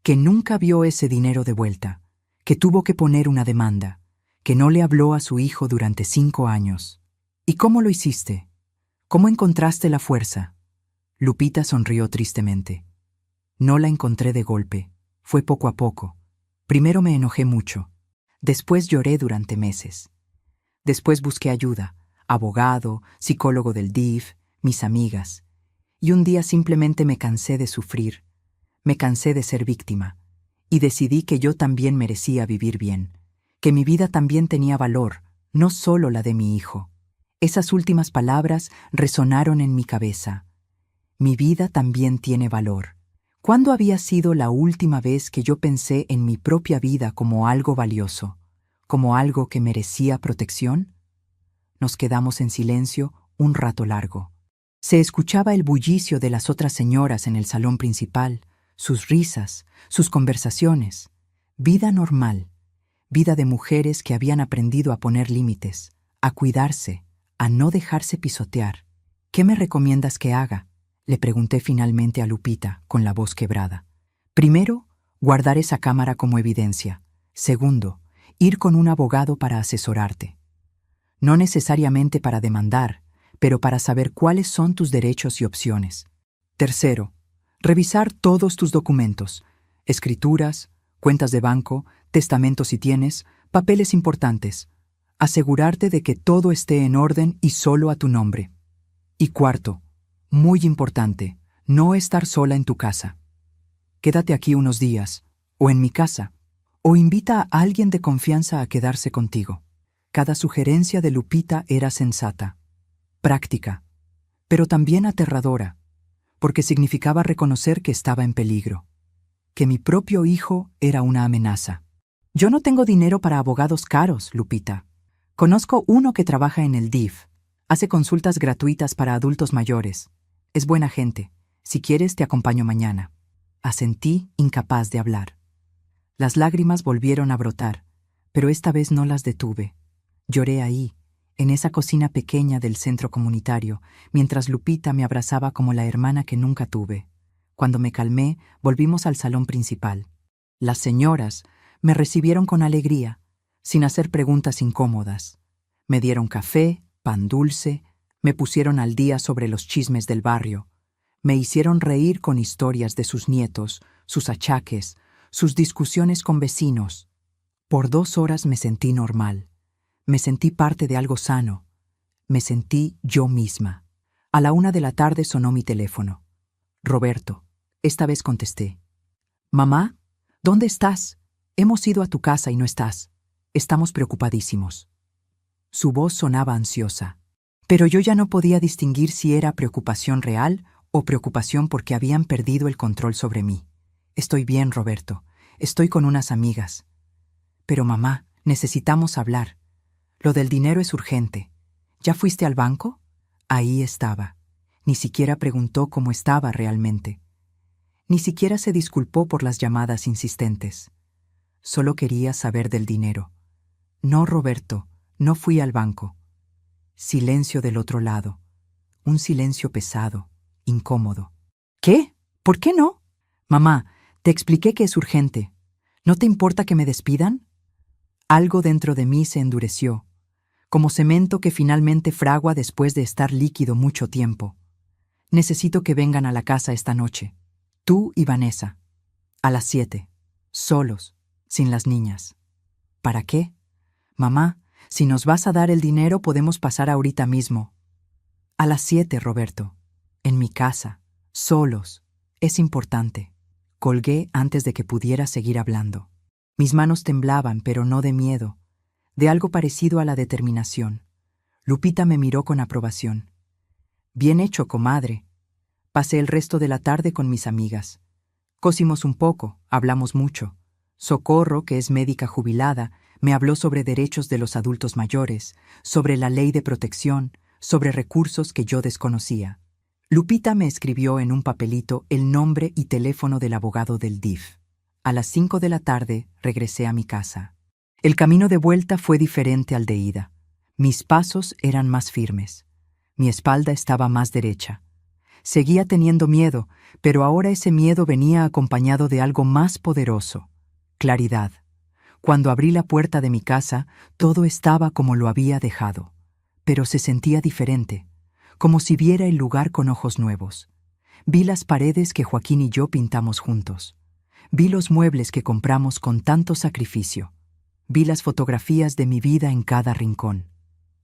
que nunca vio ese dinero de vuelta, que tuvo que poner una demanda, que no le habló a su hijo durante 5 años. ¿Y cómo lo hiciste? ¿Cómo encontraste la fuerza? Lupita sonrió tristemente. No la encontré de golpe, fue poco a poco. Primero me enojé mucho, después lloré durante meses. Después busqué ayuda, abogado, psicólogo del DIF, mis amigas. Y un día simplemente me cansé de sufrir, me cansé de ser víctima, y decidí que yo también merecía vivir bien, que mi vida también tenía valor, no solo la de mi hijo. Esas últimas palabras resonaron en mi cabeza. Mi vida también tiene valor. ¿Cuándo había sido la última vez que yo pensé en mi propia vida como algo valioso, como algo que merecía protección? Nos quedamos en silencio un rato largo. Se escuchaba el bullicio de las otras señoras en el salón principal, sus risas, sus conversaciones. Vida normal, vida de mujeres que habían aprendido a poner límites, a cuidarse, a no dejarse pisotear. ¿Qué me recomiendas que haga?, le pregunté finalmente a Lupita, con la voz quebrada. Primero, guardar esa cámara como evidencia. Segundo, ir con un abogado para asesorarte. No necesariamente para demandar, pero para saber cuáles son tus derechos y opciones. Tercero, revisar todos tus documentos, escrituras, cuentas de banco, testamentos si tienes, papeles importantes. Asegurarte de que todo esté en orden y solo a tu nombre. Y cuarto, muy importante, no estar sola en tu casa. Quédate aquí unos días, o en mi casa, o invita a alguien de confianza a quedarse contigo. Cada sugerencia de Lupita era sensata, práctica, pero también aterradora, porque significaba reconocer que estaba en peligro, que mi propio hijo era una amenaza. Yo no tengo dinero para abogados caros, Lupita. Conozco uno que trabaja en el DIF, hace consultas gratuitas para adultos mayores. Es buena gente. Si quieres, te acompaño mañana. Asentí, incapaz de hablar. Las lágrimas volvieron a brotar, pero esta vez no las detuve. Lloré ahí, en esa cocina pequeña del centro comunitario, mientras Lupita me abrazaba como la hermana que nunca tuve. Cuando me calmé, volvimos al salón principal. Las señoras me recibieron con alegría, sin hacer preguntas incómodas. Me dieron café, pan dulce, me pusieron al día sobre los chismes del barrio. Me hicieron reír con historias de sus nietos, sus achaques, sus discusiones con vecinos. Por 2 horas me sentí normal. Me sentí parte de algo sano. Me sentí yo misma. A la 1 de la tarde sonó mi teléfono. Roberto. Esta vez contesté. Mamá, ¿dónde estás? Hemos ido a tu casa y no estás. Estamos preocupadísimos. Su voz sonaba ansiosa. Pero yo ya no podía distinguir si era preocupación real o preocupación porque habían perdido el control sobre mí. Estoy bien, Roberto. Estoy con unas amigas. Pero mamá, necesitamos hablar. Lo del dinero es urgente. ¿Ya fuiste al banco? Ahí estaba. Ni siquiera preguntó cómo estaba realmente. Ni siquiera se disculpó por las llamadas insistentes. Solo quería saber del dinero. No, Roberto, no fui al banco. Silencio del otro lado. Un silencio pesado, incómodo. ¿Qué? ¿Por qué no? Mamá, te expliqué que es urgente. ¿No te importa que me despidan? Algo dentro de mí se endureció, como cemento que finalmente fragua después de estar líquido mucho tiempo. Necesito que vengan a la casa esta noche. Tú y Vanessa. A las 7. Solos, sin las niñas. ¿Para qué? Mamá, si nos vas a dar el dinero podemos pasar ahorita mismo. A las 7, Roberto. En mi casa. Solos. Es importante. Colgué antes de que pudiera seguir hablando. Mis manos temblaban, pero no de miedo, de algo parecido a la determinación. Lupita me miró con aprobación. Bien hecho, comadre. Pasé el resto de la tarde con mis amigas. Cosimos un poco, hablamos mucho. Socorro, que es médica jubilada, me habló sobre derechos de los adultos mayores, sobre la ley de protección, sobre recursos que yo desconocía. Lupita me escribió en un papelito el nombre y teléfono del abogado del DIF. A las 5 de la tarde regresé a mi casa. El camino de vuelta fue diferente al de ida. Mis pasos eran más firmes. Mi espalda estaba más derecha. Seguía teniendo miedo, pero ahora ese miedo venía acompañado de algo más poderoso: claridad. Cuando abrí la puerta de mi casa, todo estaba como lo había dejado, pero se sentía diferente, como si viera el lugar con ojos nuevos. Vi las paredes que Joaquín y yo pintamos juntos. Vi los muebles que compramos con tanto sacrificio. Vi las fotografías de mi vida en cada rincón.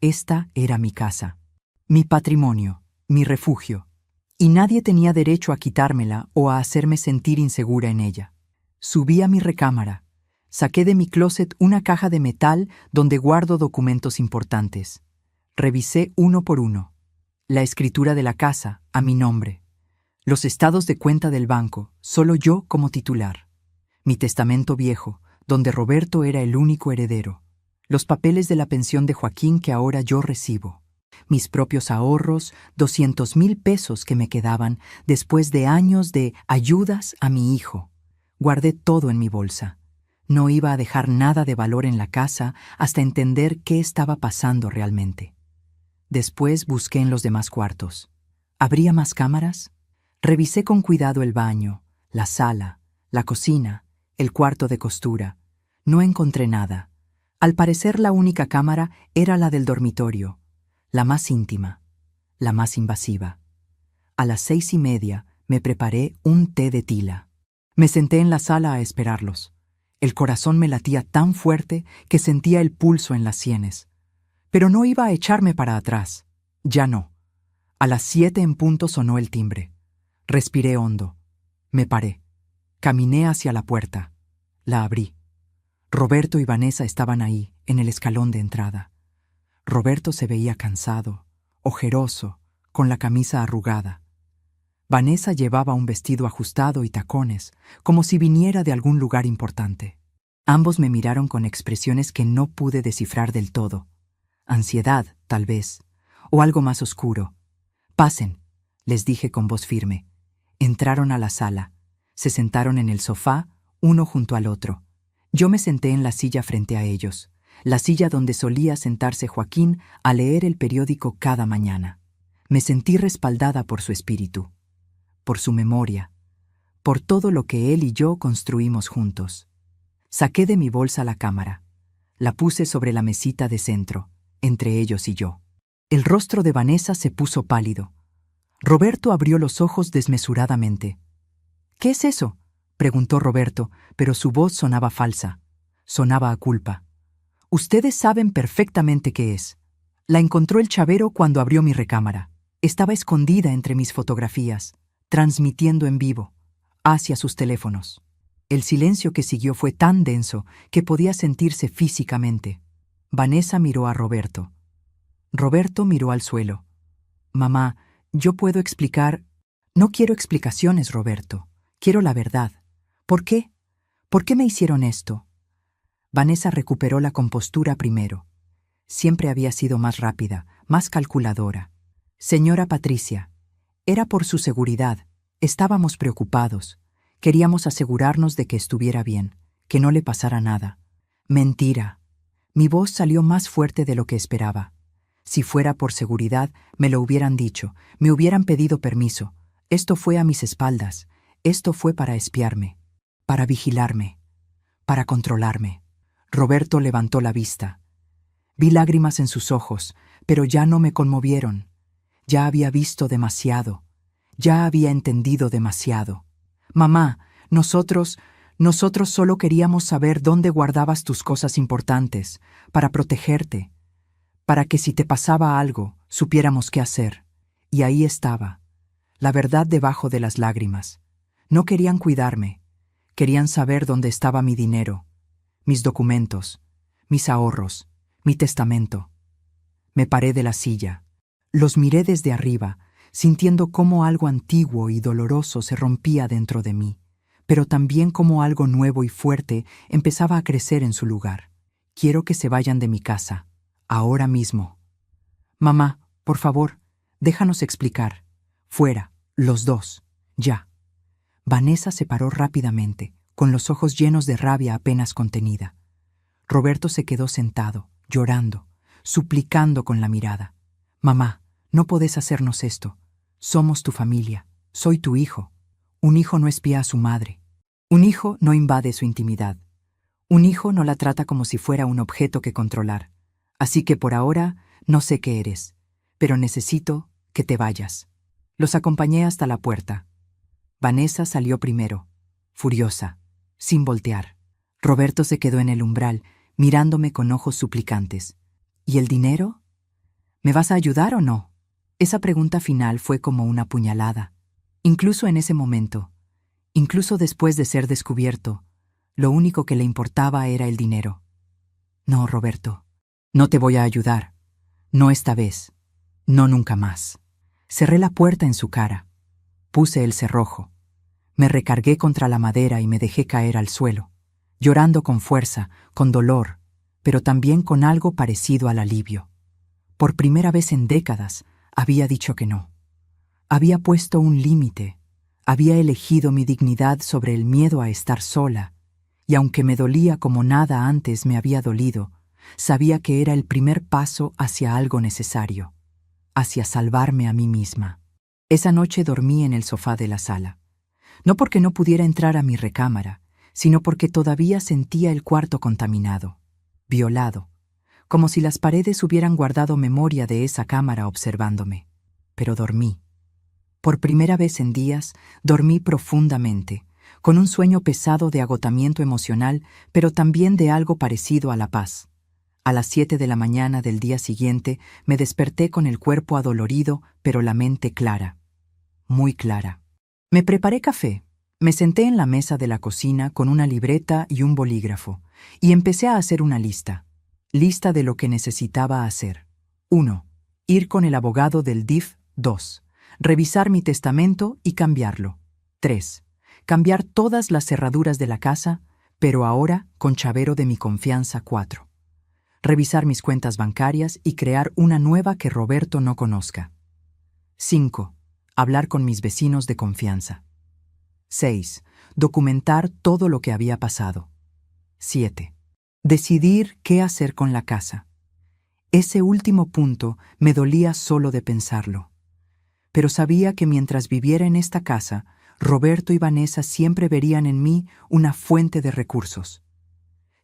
Esta era mi casa, mi patrimonio, mi refugio, y nadie tenía derecho a quitármela o a hacerme sentir insegura en ella. Subí a mi recámara. Saqué de mi closet una caja de metal donde guardo documentos importantes. Revisé uno por uno. La escritura de la casa, a mi nombre. Los estados de cuenta del banco, solo yo como titular. Mi testamento viejo, donde Roberto era el único heredero. Los papeles de la pensión de Joaquín que ahora yo recibo. Mis propios ahorros, 200,000 pesos que me quedaban después de años de ayudas a mi hijo. Guardé todo en mi bolsa. No iba a dejar nada de valor en la casa hasta entender qué estaba pasando realmente. Después busqué en los demás cuartos. ¿Habría más cámaras? Revisé con cuidado el baño, la sala, la cocina, el cuarto de costura. No encontré nada. Al parecer la única cámara era la del dormitorio, la más íntima, la más invasiva. A las 6:30 me preparé un té de tila. Me senté en la sala a esperarlos. El corazón me latía tan fuerte que sentía el pulso en las sienes. Pero no iba a echarme para atrás. Ya no. A las 7 en punto sonó el timbre. Respiré hondo. Me paré. Caminé hacia la puerta. La abrí. Roberto y Vanessa estaban ahí, en el escalón de entrada. Roberto se veía cansado, ojeroso, con la camisa arrugada. Vanessa llevaba un vestido ajustado y tacones, como si viniera de algún lugar importante. Ambos me miraron con expresiones que no pude descifrar del todo. Ansiedad, tal vez, o algo más oscuro. «Pasen», les dije con voz firme. Entraron a la sala. Se sentaron en el sofá, uno junto al otro. Yo me senté en la silla frente a ellos, la silla donde solía sentarse Joaquín a leer el periódico cada mañana. Me sentí respaldada por su espíritu, por su memoria, por todo lo que él y yo construimos juntos. Saqué de mi bolsa la cámara. La puse sobre la mesita de centro, entre ellos y yo. El rostro de Vanessa se puso pálido. Roberto abrió los ojos desmesuradamente. «¿Qué es eso?», preguntó Roberto, pero su voz sonaba falsa. Sonaba a culpa. «Ustedes saben perfectamente qué es. La encontró el chavero cuando abrió mi recámara. Estaba escondida entre mis fotografías, transmitiendo en vivo, hacia sus teléfonos». El silencio que siguió fue tan denso que podía sentirse físicamente. Vanessa miró a Roberto. Roberto miró al suelo. «Mamá, yo puedo explicar». «No quiero explicaciones, Roberto. Quiero la verdad. ¿Por qué? ¿Por qué me hicieron esto?». Vanessa recuperó la compostura primero. Siempre había sido más rápida, más calculadora. «Señora Patricia, era por su seguridad. Estábamos preocupados. Queríamos asegurarnos de que estuviera bien, que no le pasara nada». «Mentira». Mi voz salió más fuerte de lo que esperaba. Si fuera por seguridad, me lo hubieran dicho, me hubieran pedido permiso. Esto fue a mis espaldas. Esto fue para espiarme, para vigilarme, para controlarme. Roberto levantó la vista. Vi lágrimas en sus ojos, pero ya no me conmovieron. Ya había visto demasiado. Ya había entendido demasiado. «Mamá, nosotros solo queríamos saber dónde guardabas tus cosas importantes, para protegerte, para que si te pasaba algo, supiéramos qué hacer». Y ahí estaba, la verdad debajo de las lágrimas. No querían cuidarme. Querían saber dónde estaba mi dinero, mis documentos, mis ahorros, mi testamento. Me paré de la silla. Los miré desde arriba, sintiendo cómo algo antiguo y doloroso se rompía dentro de mí, pero también cómo algo nuevo y fuerte empezaba a crecer en su lugar. «Quiero que se vayan de mi casa, ahora mismo». «Mamá, por favor, déjanos explicar. Fuera, los dos, ya». Vanessa se paró rápidamente, con los ojos llenos de rabia apenas contenida. Roberto se quedó sentado, llorando, suplicando con la mirada. «Mamá, No podés hacernos esto. Somos tu familia. Soy tu hijo. Un hijo no espía a su madre. Un hijo no invade su intimidad. Un hijo no la trata como si fuera un objeto que controlar. Así que por ahora no sé qué eres, pero necesito que te vayas. Los acompañé hasta la puerta. Vanessa salió primero, furiosa, sin voltear. Roberto se quedó en el umbral, mirándome con ojos suplicantes. ¿Y el dinero? ¿Me vas a ayudar o no? Esa pregunta final fue como una puñalada. Incluso en ese momento, incluso después de ser descubierto, lo único que le importaba era el dinero. No, Roberto, no te voy a ayudar. No esta vez. No nunca más. Cerré la puerta en su cara. Puse el cerrojo. Me recargué contra la madera y me dejé caer al suelo, llorando con fuerza, con dolor, pero también con algo parecido al alivio. Por primera vez en décadas, había dicho que no. Había puesto un límite. Había elegido mi dignidad sobre el miedo a estar sola, y aunque me dolía como nada antes me había dolido, sabía que era el primer paso hacia algo necesario, hacia salvarme a mí misma. Esa noche dormí en el sofá de la sala. No porque no pudiera entrar a mi recámara, sino porque todavía sentía el cuarto contaminado, violado, como si las paredes hubieran guardado memoria de esa cámara observándome. Pero dormí. Por primera vez en días, dormí profundamente, con un sueño pesado de agotamiento emocional, pero también de algo parecido a la paz. A las 7 de la mañana del día siguiente me desperté con el cuerpo adolorido, pero la mente clara. Muy clara. Me preparé café. Me senté en la mesa de la cocina con una libreta y un bolígrafo, y empecé a hacer una lista. Lista de lo que necesitaba hacer. 1. Ir con el abogado del DIF. 2. Revisar mi testamento y cambiarlo. 3. Cambiar todas las cerraduras de la casa, pero ahora con chavero de mi confianza. 4. Revisar mis cuentas bancarias y crear una nueva que Roberto no conozca. 5. Hablar con mis vecinos de confianza. 6. Documentar todo lo que había pasado. 7. Decidir qué hacer con la casa. Ese último punto me dolía solo de pensarlo. Pero sabía que mientras viviera en esta casa, Roberto y Vanessa siempre verían en mí una fuente de recursos.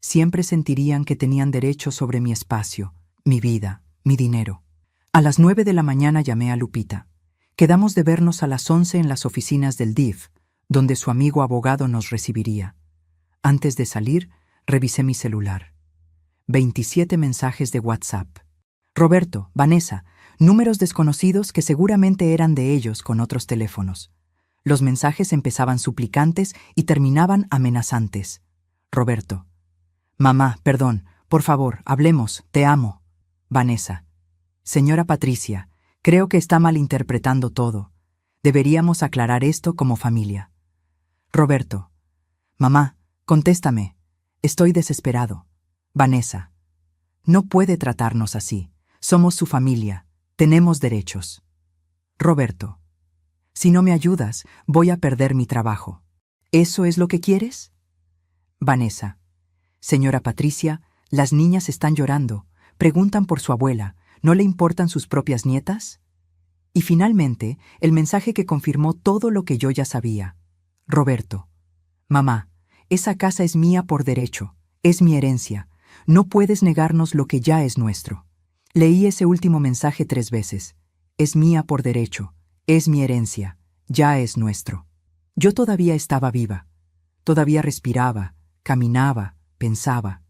Siempre sentirían que tenían derecho sobre mi espacio, mi vida, mi dinero. A las 9 de la mañana llamé a Lupita. Quedamos de vernos a las 11 en las oficinas del DIF, donde su amigo abogado nos recibiría. Antes de salir, revisé mi celular. 27 mensajes de WhatsApp. Roberto, Vanessa, números desconocidos que seguramente eran de ellos con otros teléfonos. Los mensajes empezaban suplicantes y terminaban amenazantes. Roberto. Mamá, perdón, por favor, hablemos, te amo. Vanessa. Señora Patricia, creo que está malinterpretando todo. Deberíamos aclarar esto como familia. Roberto. Mamá, contéstame. Estoy desesperado. Vanessa. No puede tratarnos así. Somos su familia. Tenemos derechos. Roberto. Si no me ayudas, voy a perder mi trabajo. ¿Eso es lo que quieres? Vanessa. Señora Patricia, las niñas están llorando. Preguntan por su abuela. ¿No le importan sus propias nietas? Y finalmente, el mensaje que confirmó todo lo que yo ya sabía. Roberto. Mamá, esa casa es mía por derecho. Es mi herencia. No puedes negarnos lo que ya es nuestro. Leí ese último mensaje 3 veces. Es mía por derecho. Es mi herencia. Ya es nuestro. Yo todavía estaba viva. Todavía respiraba, caminaba, pensaba.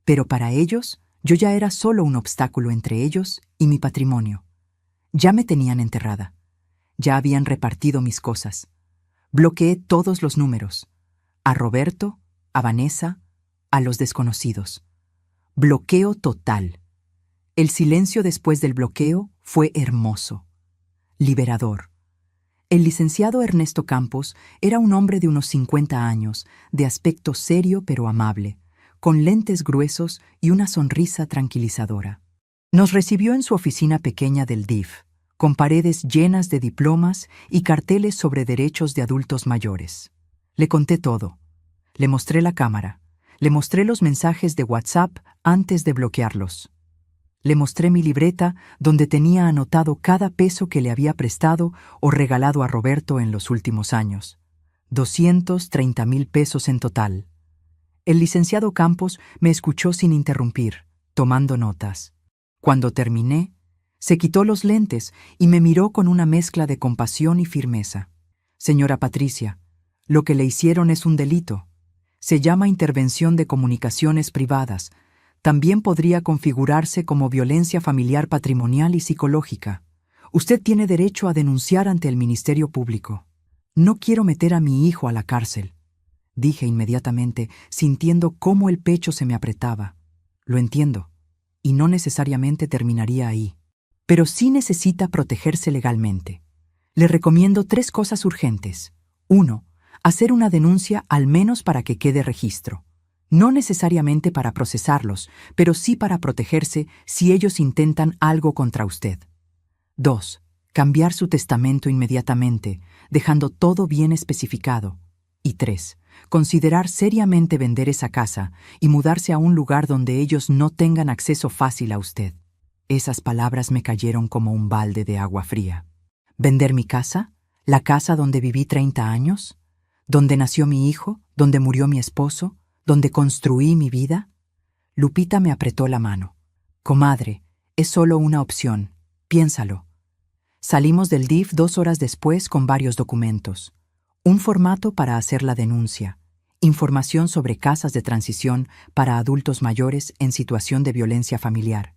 Pero para ellos, yo ya era solo un obstáculo entre ellos y mi patrimonio. Ya me tenían enterrada. Ya habían repartido mis cosas. Bloqueé todos los números. A Roberto, a Vanessa, a los desconocidos. Bloqueo total. El silencio después del bloqueo fue hermoso, liberador. El licenciado Ernesto Campos era un hombre de unos 50 años, de aspecto serio pero amable, con lentes gruesos y una sonrisa tranquilizadora. Nos recibió en su oficina pequeña del DIF, con paredes llenas de diplomas y carteles sobre derechos de adultos mayores. Le conté todo. Le mostré la cámara. Le mostré los mensajes de WhatsApp antes de bloquearlos. Le mostré mi libreta donde tenía anotado cada peso que le había prestado o regalado a Roberto en los últimos años. 230,000 pesos en total. El licenciado Campos me escuchó sin interrumpir, tomando notas. Cuando terminé, se quitó los lentes y me miró con una mezcla de compasión y firmeza. Señora Patricia, lo que le hicieron es un delito. Se llama intervención de comunicaciones privadas. También podría configurarse como violencia familiar patrimonial y psicológica. Usted tiene derecho a denunciar ante el Ministerio Público. No quiero meter a mi hijo a la cárcel, dije inmediatamente, sintiendo cómo el pecho se me apretaba. Lo entiendo, y no necesariamente terminaría ahí. Pero sí necesita protegerse legalmente. Le recomiendo 3 cosas urgentes. 1. Hacer una denuncia al menos para que quede registro. No necesariamente para procesarlos, pero sí para protegerse si ellos intentan algo contra usted. 2. Cambiar su testamento inmediatamente, dejando todo bien especificado. Y 3. Considerar seriamente vender esa casa y mudarse a un lugar donde ellos no tengan acceso fácil a usted. Esas palabras me cayeron como un balde de agua fría. ¿Vender mi casa? ¿La casa donde viví 30 años? ¿Donde nació mi hijo? ¿Donde murió mi esposo? ¿Donde construí mi vida? Lupita me apretó la mano. Comadre, es solo una opción. Piénsalo. Salimos del DIF 2 horas después con varios documentos. Un formato para hacer la denuncia. Información sobre casas de transición para adultos mayores en situación de violencia familiar.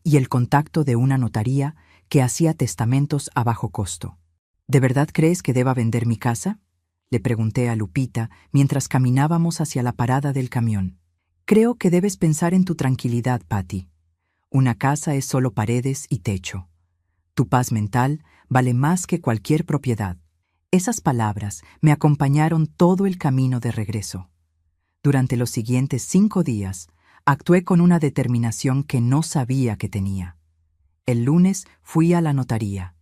Y el contacto de una notaría que hacía testamentos a bajo costo. ¿De verdad crees que deba vender mi casa?, le pregunté a Lupita mientras caminábamos hacia la parada del camión. Creo que debes pensar en tu tranquilidad, Patty. Una casa es solo paredes y techo. Tu paz mental vale más que cualquier propiedad. Esas palabras me acompañaron todo el camino de regreso. Durante los siguientes 5 días, actué con una determinación que no sabía que tenía. El lunes fui a la notaría.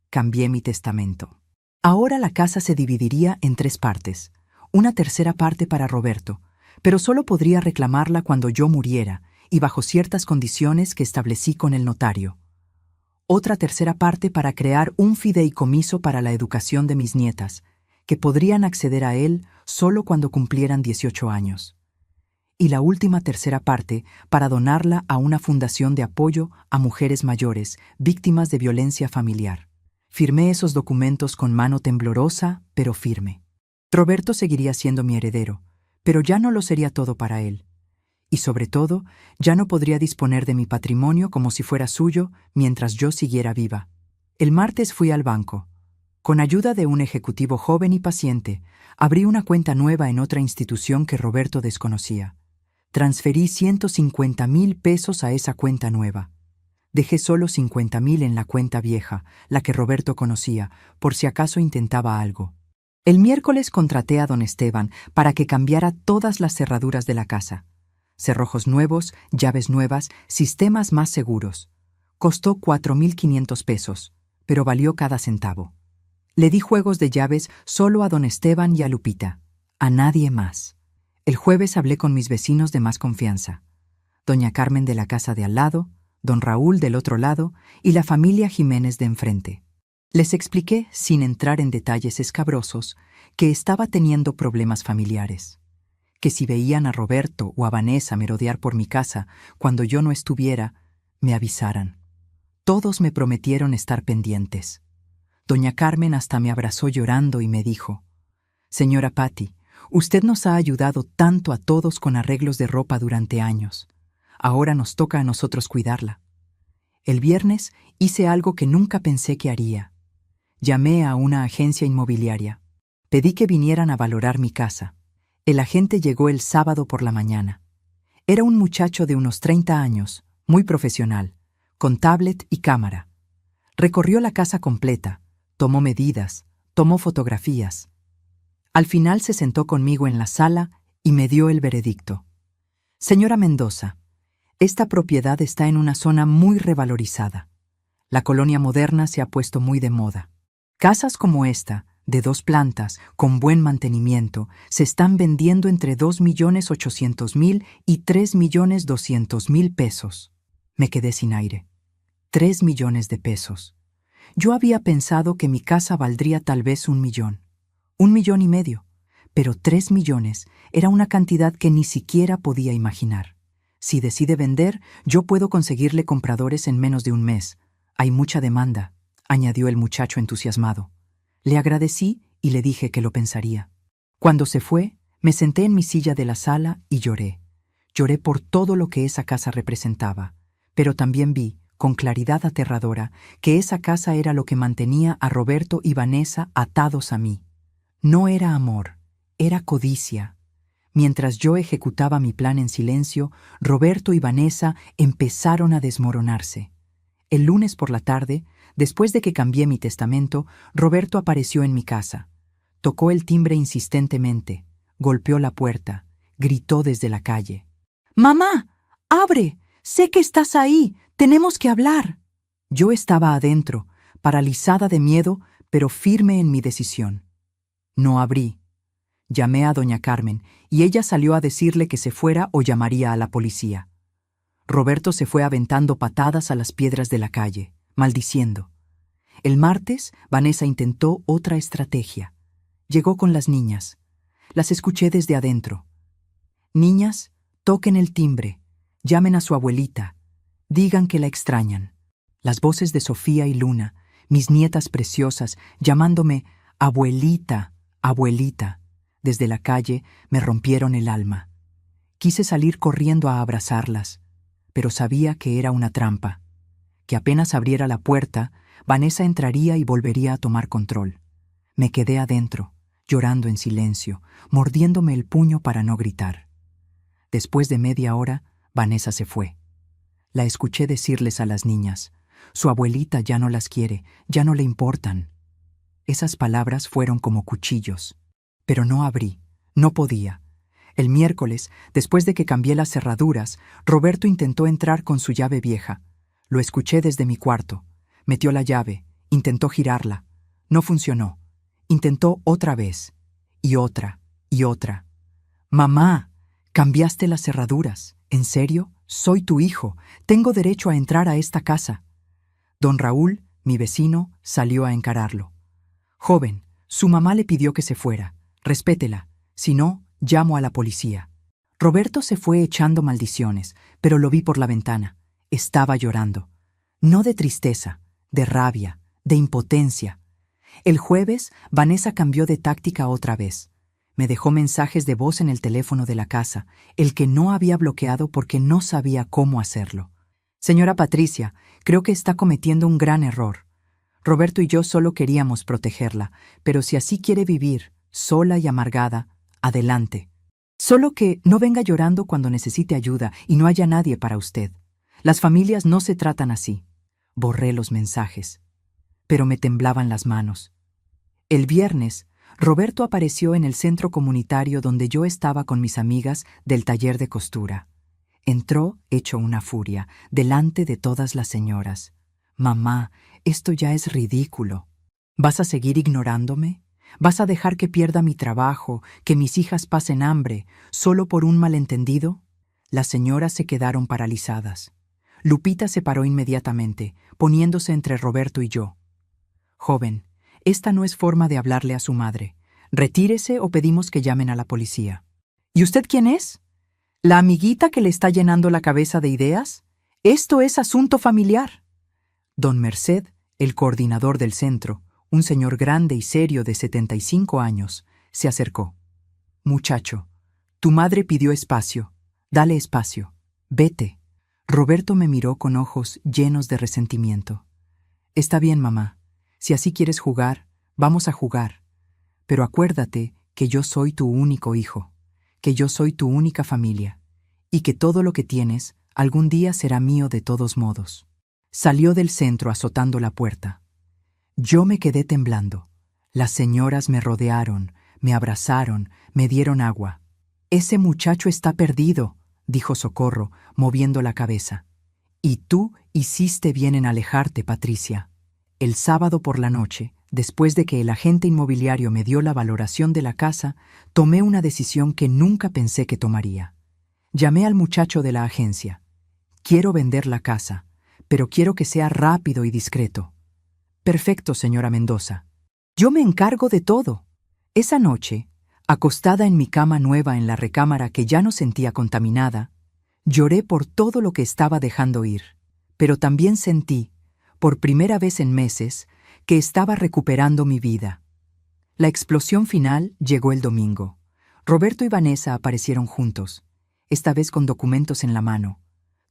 Cambié mi testamento. Ahora la casa se dividiría en 3 partes. Una tercera parte para Roberto, pero solo podría reclamarla cuando yo muriera y bajo ciertas condiciones que establecí con el notario. Otra tercera parte para crear un fideicomiso para la educación de mis nietas, que podrían acceder a él solo cuando cumplieran 18 años. Y la última tercera parte para donarla a una fundación de apoyo a mujeres mayores víctimas de violencia familiar. Firmé esos documentos con mano temblorosa, pero firme. Roberto seguiría siendo mi heredero, pero ya no lo sería todo para él. Y sobre todo, ya no podría disponer de mi patrimonio como si fuera suyo mientras yo siguiera viva. El martes fui al banco. Con ayuda de un ejecutivo joven y paciente, abrí una cuenta nueva en otra institución que Roberto desconocía. Transferí 150,000 pesos a esa cuenta nueva. Dejé solo 50,000 en la cuenta vieja, la que Roberto conocía, por si acaso intentaba algo. El miércoles contraté a don Esteban para que cambiara todas las cerraduras de la casa. Cerrojos nuevos, llaves nuevas, sistemas más seguros. Costó 4,500 pesos, pero valió cada centavo. Le di juegos de llaves solo a don Esteban y a Lupita, a nadie más. El jueves hablé con mis vecinos de más confianza. Doña Carmen de la casa de al lado, don Raúl del otro lado y la familia Jiménez de enfrente. Les expliqué, sin entrar en detalles escabrosos, que estaba teniendo problemas familiares. Que si veían a Roberto o a Vanessa merodear por mi casa cuando yo no estuviera, me avisaran. Todos me prometieron estar pendientes. Doña Carmen hasta me abrazó llorando y me dijo: «Señora Patty, usted nos ha ayudado tanto a todos con arreglos de ropa durante años. Ahora nos toca a nosotros cuidarla». El viernes hice algo que nunca pensé que haría. Llamé a una agencia inmobiliaria. Pedí que vinieran a valorar mi casa. El agente llegó el sábado por la mañana. Era un muchacho de unos 30 años, muy profesional, con tablet y cámara. Recorrió la casa completa, tomó medidas, tomó fotografías. Al final se sentó conmigo en la sala y me dio el veredicto. «Señora Mendoza, esta propiedad está en una zona muy revalorizada. La colonia moderna se ha puesto muy de moda. Casas como esta, de 2 plantas, con buen mantenimiento, se están vendiendo entre 2,800,000 y 3,200,000 pesos. Me quedé sin aire. 3 millones de pesos. Yo había pensado que mi casa valdría tal vez 1 millón. 1,5 millones. Pero 3 millones era una cantidad que ni siquiera podía imaginar. Si decide vender, yo puedo conseguirle compradores en menos de un mes. Hay mucha demanda, añadió el muchacho entusiasmado. Le agradecí y le dije que lo pensaría. Cuando se fue, me senté en mi silla de la sala y lloré. Lloré por todo lo que esa casa representaba, pero también vi, con claridad aterradora, que esa casa era lo que mantenía a Roberto y Vanessa atados a mí. No era amor, era codicia. Mientras yo ejecutaba mi plan en silencio, Roberto y Vanessa empezaron a desmoronarse. El lunes por la tarde, después de que cambié mi testamento, Roberto apareció en mi casa. Tocó el timbre insistentemente, golpeó la puerta, gritó desde la calle. «¡Mamá! ¡Abre! Sé que estás ahí. Tenemos que hablar». Yo estaba adentro, paralizada de miedo, pero firme en mi decisión. No abrí. Llamé a doña Carmen, y ella salió a decirle que se fuera o llamaría a la policía. Roberto se fue aventando patadas a las piedras de la calle, maldiciendo. El martes, Vanessa intentó otra estrategia. Llegó con las niñas. Las escuché desde adentro. «Niñas, toquen el timbre, llamen a su abuelita, digan que la extrañan». Las voces de Sofía y Luna, mis nietas preciosas, llamándome «abuelita, abuelita», desde la calle me rompieron el alma. Quise salir corriendo a abrazarlas, pero sabía que era una trampa, que apenas abriera la puerta, Vanessa entraría y volvería a tomar control. Me quedé adentro, llorando en silencio, mordiéndome el puño para no gritar. Después de media hora, Vanessa se fue. La escuché decirles a las niñas, «Su abuelita ya no las quiere, ya no le importan». Esas palabras fueron como cuchillos. Pero no abrí, no podía. El miércoles, después de que cambié las cerraduras, Roberto intentó entrar con su llave vieja. Lo escuché desde mi cuarto. Metió la llave, intentó girarla. No funcionó. Intentó otra vez, y otra, y otra. «Mamá, cambiaste las cerraduras. ¿En serio? Soy tu hijo. Tengo derecho a entrar a esta casa». Don Raúl, mi vecino, salió a encararlo. «Joven, su mamá le pidió que se fuera. Respétela, si no, llamo a la policía». Roberto se fue echando maldiciones, pero lo vi por la ventana. Estaba llorando. No de tristeza, de rabia, de impotencia. El jueves, Vanessa cambió de táctica otra vez. Me dejó mensajes de voz en el teléfono de la casa, el que no había bloqueado porque no sabía cómo hacerlo. «Señora Patricia, creo que está cometiendo un gran error. Roberto y yo solo queríamos protegerla, pero si así quiere vivir, sola y amargada, adelante. Solo que no venga llorando cuando necesite ayuda y no haya nadie para usted. Las familias no se tratan así». Borré los mensajes, pero me temblaban las manos. El viernes, Roberto apareció en el centro comunitario donde yo estaba con mis amigas del taller de costura. Entró, hecho una furia, delante de todas las señoras. «Mamá, esto ya es ridículo. ¿Vas a seguir ignorándome? ¿Vas a dejar que pierda mi trabajo, que mis hijas pasen hambre, solo por un malentendido?» Las señoras se quedaron paralizadas. Lupita se paró inmediatamente, poniéndose entre Roberto y yo. «Joven, esta no es forma de hablarle a su madre. Retírese o pedimos que llamen a la policía». «¿Y usted quién es? ¿La amiguita que le está llenando la cabeza de ideas? Esto es asunto familiar». Don Merced, el coordinador del centro, un señor grande y serio de 75 años, se acercó. «Muchacho, tu madre pidió espacio. Dale espacio. Vete». Roberto me miró con ojos llenos de resentimiento. «Está bien, mamá. Si así quieres jugar, vamos a jugar. Pero acuérdate que yo soy tu único hijo, que yo soy tu única familia, y que todo lo que tienes algún día será mío de todos modos». Salió del centro azotando la puerta. Yo me quedé temblando. Las señoras me rodearon, me abrazaron, me dieron agua. «Ese muchacho está perdido», dijo Socorro, moviendo la cabeza. «Y tú hiciste bien en alejarte, Patricia». El sábado por la noche, después de que el agente inmobiliario me dio la valoración de la casa, tomé una decisión que nunca pensé que tomaría. Llamé al muchacho de la agencia. Quiero vender la casa, pero quiero que sea rápido y discreto. Perfecto, señora Mendoza. Yo me encargo de todo. Esa noche, acostada en mi cama nueva en la recámara que ya no sentía contaminada, lloré por todo lo que estaba dejando ir, pero también sentí, por primera vez en meses, que estaba recuperando mi vida. La explosión final llegó el domingo. Roberto y Vanessa aparecieron juntos, esta vez con documentos en la mano.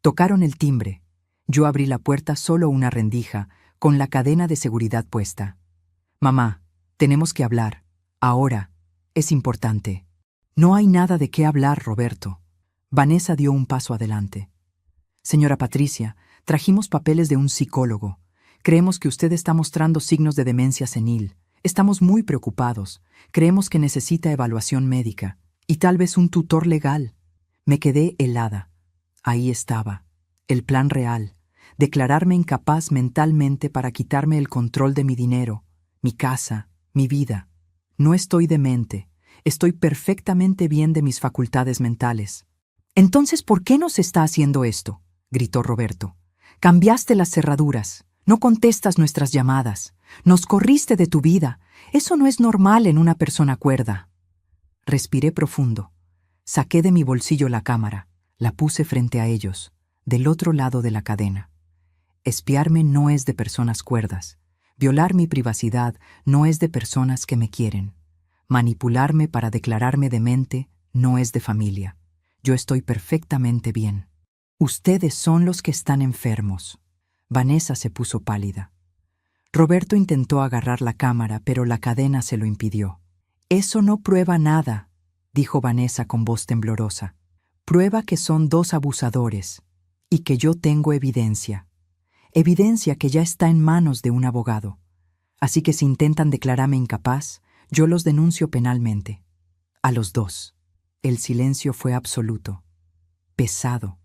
Tocaron el timbre. Yo abrí la puerta solo una rendija, con la cadena de seguridad puesta. Mamá, tenemos que hablar. Ahora. Es importante. No hay nada de qué hablar, Roberto. Vanessa dio un paso adelante. Señora Patricia, trajimos papeles de un psicólogo. Creemos que usted está mostrando signos de demencia senil. Estamos muy preocupados. Creemos que necesita evaluación médica y tal vez un tutor legal. Me quedé helada. Ahí estaba, el plan real. Declararme incapaz mentalmente para quitarme el control de mi dinero, mi casa, mi vida. No estoy demente. Estoy perfectamente bien de mis facultades mentales. Entonces, ¿por qué nos está haciendo esto?, gritó Roberto. Cambiaste las cerraduras. No contestas nuestras llamadas. Nos corriste de tu vida. Eso no es normal en una persona cuerda. Respiré profundo. Saqué de mi bolsillo la cámara. La puse frente a ellos, del otro lado de la cadena. Espiarme no es de personas cuerdas. Violar mi privacidad no es de personas que me quieren. Manipularme para declararme demente no es de familia. Yo estoy perfectamente bien. Ustedes son los que están enfermos. Vanessa se puso pálida. Roberto intentó agarrar la cámara, pero la cadena se lo impidió. Eso no prueba nada, dijo Vanessa con voz temblorosa. Prueba que son dos abusadores y que yo tengo evidencia. Evidencia que ya está en manos de un abogado. Así que si intentan declararme incapaz, yo los denuncio penalmente. A los dos. El silencio fue absoluto. Pesado.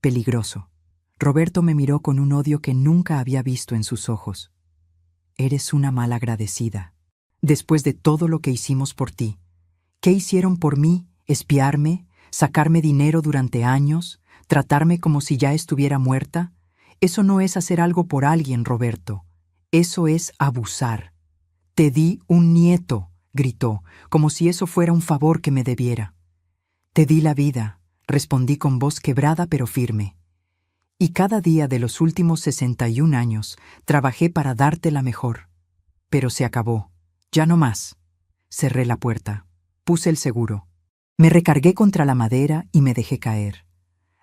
Peligroso. Roberto me miró con un odio que nunca había visto en sus ojos. Eres una malagradecida. Después de todo lo que hicimos por ti. ¿Qué hicieron por mí? ¿Espiarme? ¿Sacarme dinero durante años? ¿Tratarme como si ya estuviera muerta? Eso no es hacer algo por alguien, Roberto. Eso es abusar. Te di un nieto, gritó, como si eso fuera un favor que me debiera. Te di la vida, respondí con voz quebrada pero firme. Y cada día de los últimos 61 años trabajé para darte la mejor. Pero se acabó. Ya no más. Cerré la puerta. Puse el seguro. Me recargué contra la madera y me dejé caer.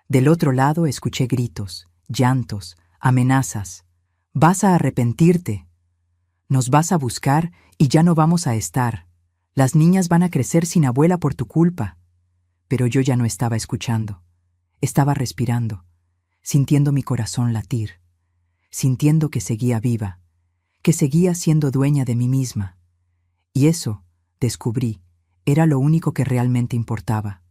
Del otro lado escuché gritos, llantos, amenazas. Vas a arrepentirte. Nos vas a buscar y ya no vamos a estar. Las niñas van a crecer sin abuela por tu culpa. Pero yo ya no estaba escuchando. Estaba respirando, sintiendo mi corazón latir, sintiendo que seguía viva, que seguía siendo dueña de mí misma. Y eso, descubrí, era lo único que realmente importaba.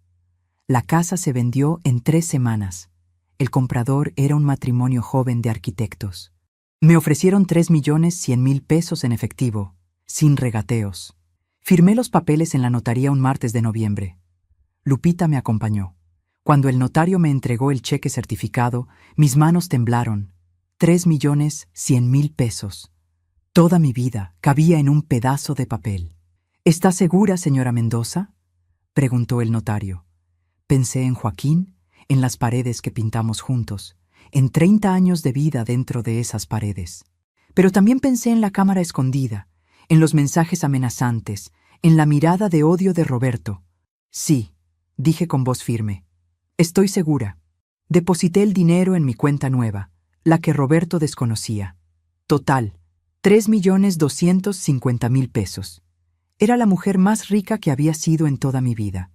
La casa se vendió en 3 semanas. El comprador era un matrimonio joven de arquitectos. Me ofrecieron 3.100.000 pesos en efectivo, sin regateos. Firmé los papeles en la notaría un martes de noviembre. Lupita me acompañó. Cuando el notario me entregó el cheque certificado, mis manos temblaron. 3.100.000 pesos. Toda mi vida cabía en un pedazo de papel. ¿Está segura, señora Mendoza?, preguntó el notario. Pensé en Joaquín, en las paredes que pintamos juntos, en 30 años de vida dentro de esas paredes. Pero también pensé en la cámara escondida, en los mensajes amenazantes, en la mirada de odio de Roberto. Sí, dije con voz firme. Estoy segura. Deposité el dinero en mi cuenta nueva, la que Roberto desconocía. Total, 3.250.000 pesos. Era la mujer más rica que había sido en toda mi vida,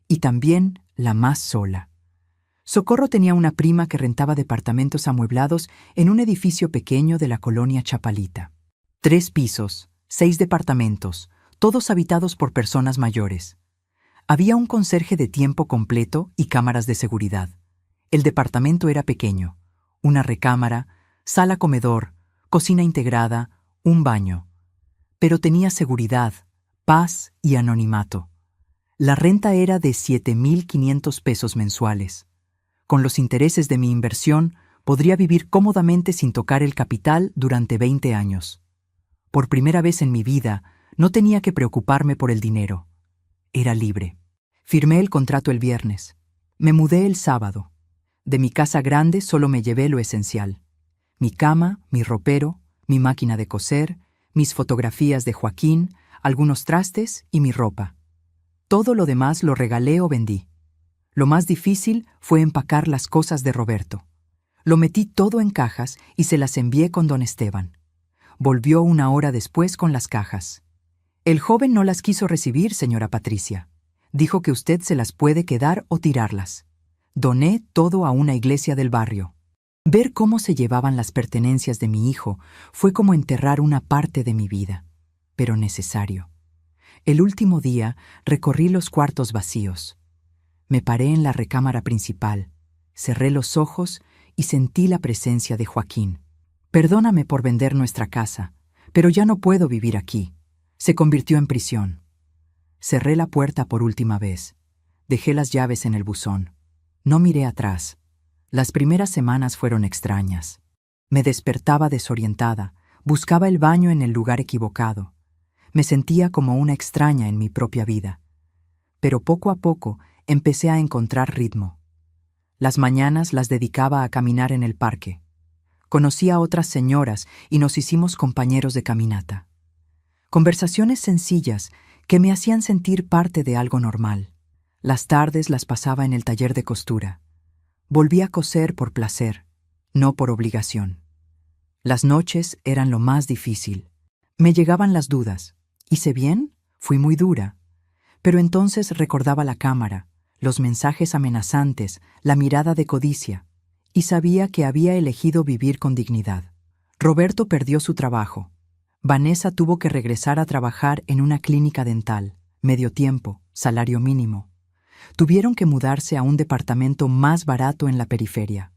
y también la más sola. Socorro tenía una prima que rentaba departamentos amueblados en un edificio pequeño de la colonia Chapalita. 3 pisos, 6 departamentos, todos habitados por personas mayores. Había un conserje de tiempo completo y cámaras de seguridad. El departamento era pequeño, una recámara, sala-comedor, cocina integrada, un baño. Pero tenía seguridad, paz y anonimato. La renta era de 7.500 pesos mensuales. Con los intereses de mi inversión, podría vivir cómodamente sin tocar el capital durante 20 años. Por primera vez en mi vida, no tenía que preocuparme por el dinero. Era libre. Firmé el contrato el viernes. Me mudé el sábado. De mi casa grande solo me llevé lo esencial: mi cama, mi ropero, mi máquina de coser, mis fotografías de Joaquín, algunos trastes y mi ropa. Todo lo demás lo regalé o vendí. Lo más difícil fue empacar las cosas de Roberto. Lo metí todo en cajas y se las envié con don Esteban. Volvió 1 hora después con las cajas. El joven no las quiso recibir, señora Patricia. Dijo que usted se las puede quedar o tirarlas. Doné todo a una iglesia del barrio. Ver cómo se llevaban las pertenencias de mi hijo fue como enterrar una parte de mi vida, pero necesario. El último día recorrí los cuartos vacíos. Me paré en la recámara principal, cerré los ojos y sentí la presencia de Joaquín. Perdóname por vender nuestra casa, pero ya no puedo vivir aquí. Se convirtió en prisión. Cerré la puerta por última vez. Dejé las llaves en el buzón. No miré atrás. Las primeras semanas fueron extrañas. Me despertaba desorientada, buscaba el baño en el lugar equivocado. Me sentía como una extraña en mi propia vida. Pero poco a poco empecé a encontrar ritmo. Las mañanas las dedicaba a caminar en el parque. Conocí a otras señoras y nos hicimos compañeros de caminata. Conversaciones sencillas que me hacían sentir parte de algo normal. Las tardes las pasaba en el taller de costura. Volví a coser por placer, no por obligación. Las noches eran lo más difícil. Me llegaban las dudas. ¿Hice bien? Fui muy dura. Pero entonces recordaba la cámara, los mensajes amenazantes, la mirada de codicia, y sabía que había elegido vivir con dignidad. Roberto perdió su trabajo. Vanessa tuvo que regresar a trabajar en una clínica dental, medio tiempo, salario mínimo. Tuvieron que mudarse a un departamento más barato en la periferia.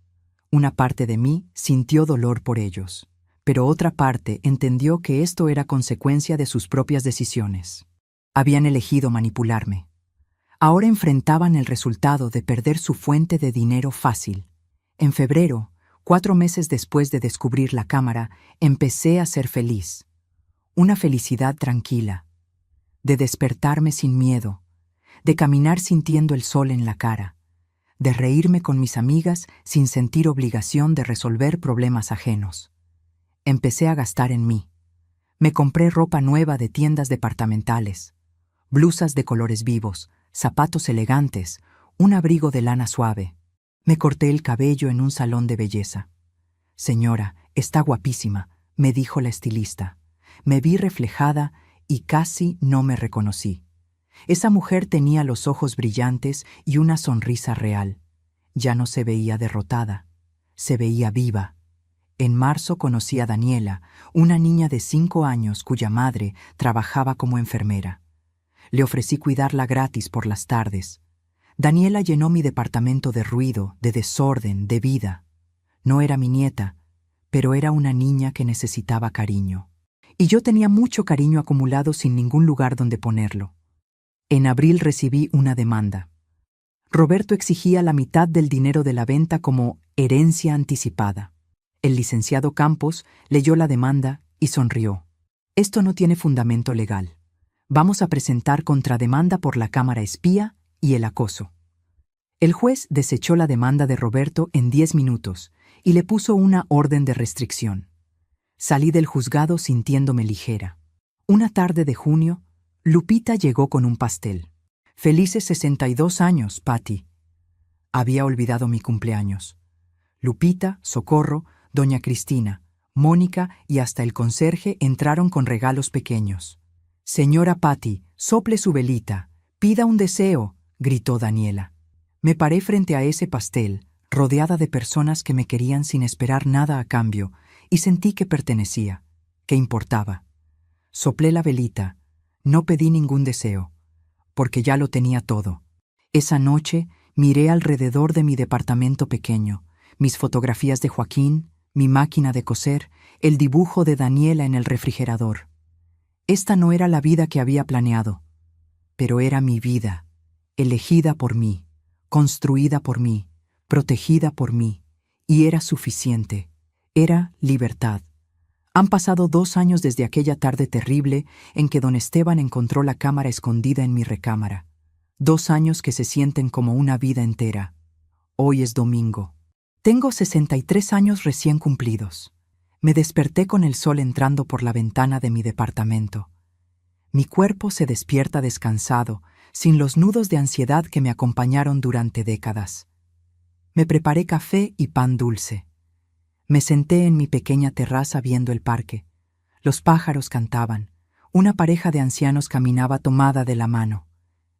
Una parte de mí sintió dolor por ellos, pero otra parte entendió que esto era consecuencia de sus propias decisiones. Habían elegido manipularme. Ahora enfrentaban el resultado de perder su fuente de dinero fácil. En febrero, 4 meses después de descubrir la cámara, empecé a ser feliz. Una felicidad tranquila, de despertarme sin miedo, de caminar sintiendo el sol en la cara, de reírme con mis amigas sin sentir obligación de resolver problemas ajenos. Empecé a gastar en mí. Me compré ropa nueva de tiendas departamentales, blusas de colores vivos, zapatos elegantes, un abrigo de lana suave. Me corté el cabello en un salón de belleza. «Señora, está guapísima», me dijo la estilista. Me vi reflejada y casi no me reconocí. Esa mujer tenía los ojos brillantes y una sonrisa real. Ya no se veía derrotada, se veía viva. En marzo conocí a Daniela, una niña de 5 años cuya madre trabajaba como enfermera. Le ofrecí cuidarla gratis por las tardes. Daniela llenó mi departamento de ruido, de desorden, de vida. No era mi nieta, pero era una niña que necesitaba cariño. Y yo tenía mucho cariño acumulado sin ningún lugar donde ponerlo. En abril recibí una demanda. Roberto exigía la mitad del dinero de la venta como herencia anticipada. El licenciado Campos leyó la demanda y sonrió. «Esto no tiene fundamento legal. Vamos a presentar contrademanda por la cámara espía y el acoso». El juez desechó la demanda de Roberto en 10 minutos y le puso una orden de restricción. Salí del juzgado sintiéndome ligera. Una tarde de junio, Lupita llegó con un pastel. «Felices 62 años, Patty». Había olvidado mi cumpleaños. Lupita, Socorro, doña Cristina, Mónica y hasta el conserje entraron con regalos pequeños. «Señora Patty, sople su velita, pida un deseo», gritó Daniela. Me paré frente a ese pastel, rodeada de personas que me querían sin esperar nada a cambio, y sentí que pertenecía, que importaba. Soplé la velita, no pedí ningún deseo, porque ya lo tenía todo. Esa noche miré alrededor de mi departamento pequeño, mis fotografías de Joaquín, mi máquina de coser, el dibujo de Daniela en el refrigerador. Esta no era la vida que había planeado, pero era mi vida, elegida por mí, construida por mí, protegida por mí, y era suficiente. Era libertad. Han pasado 2 años desde aquella tarde terrible en que don Esteban encontró la cámara escondida en mi recámara. 2 años que se sienten como una vida entera. Hoy es domingo. Tengo 63 años recién cumplidos. Me desperté con el sol entrando por la ventana de mi departamento. Mi cuerpo se despierta descansado, sin los nudos de ansiedad que me acompañaron durante décadas. Me preparé café y pan dulce. Me senté en mi pequeña terraza viendo el parque. Los pájaros cantaban. Una pareja de ancianos caminaba tomada de la mano.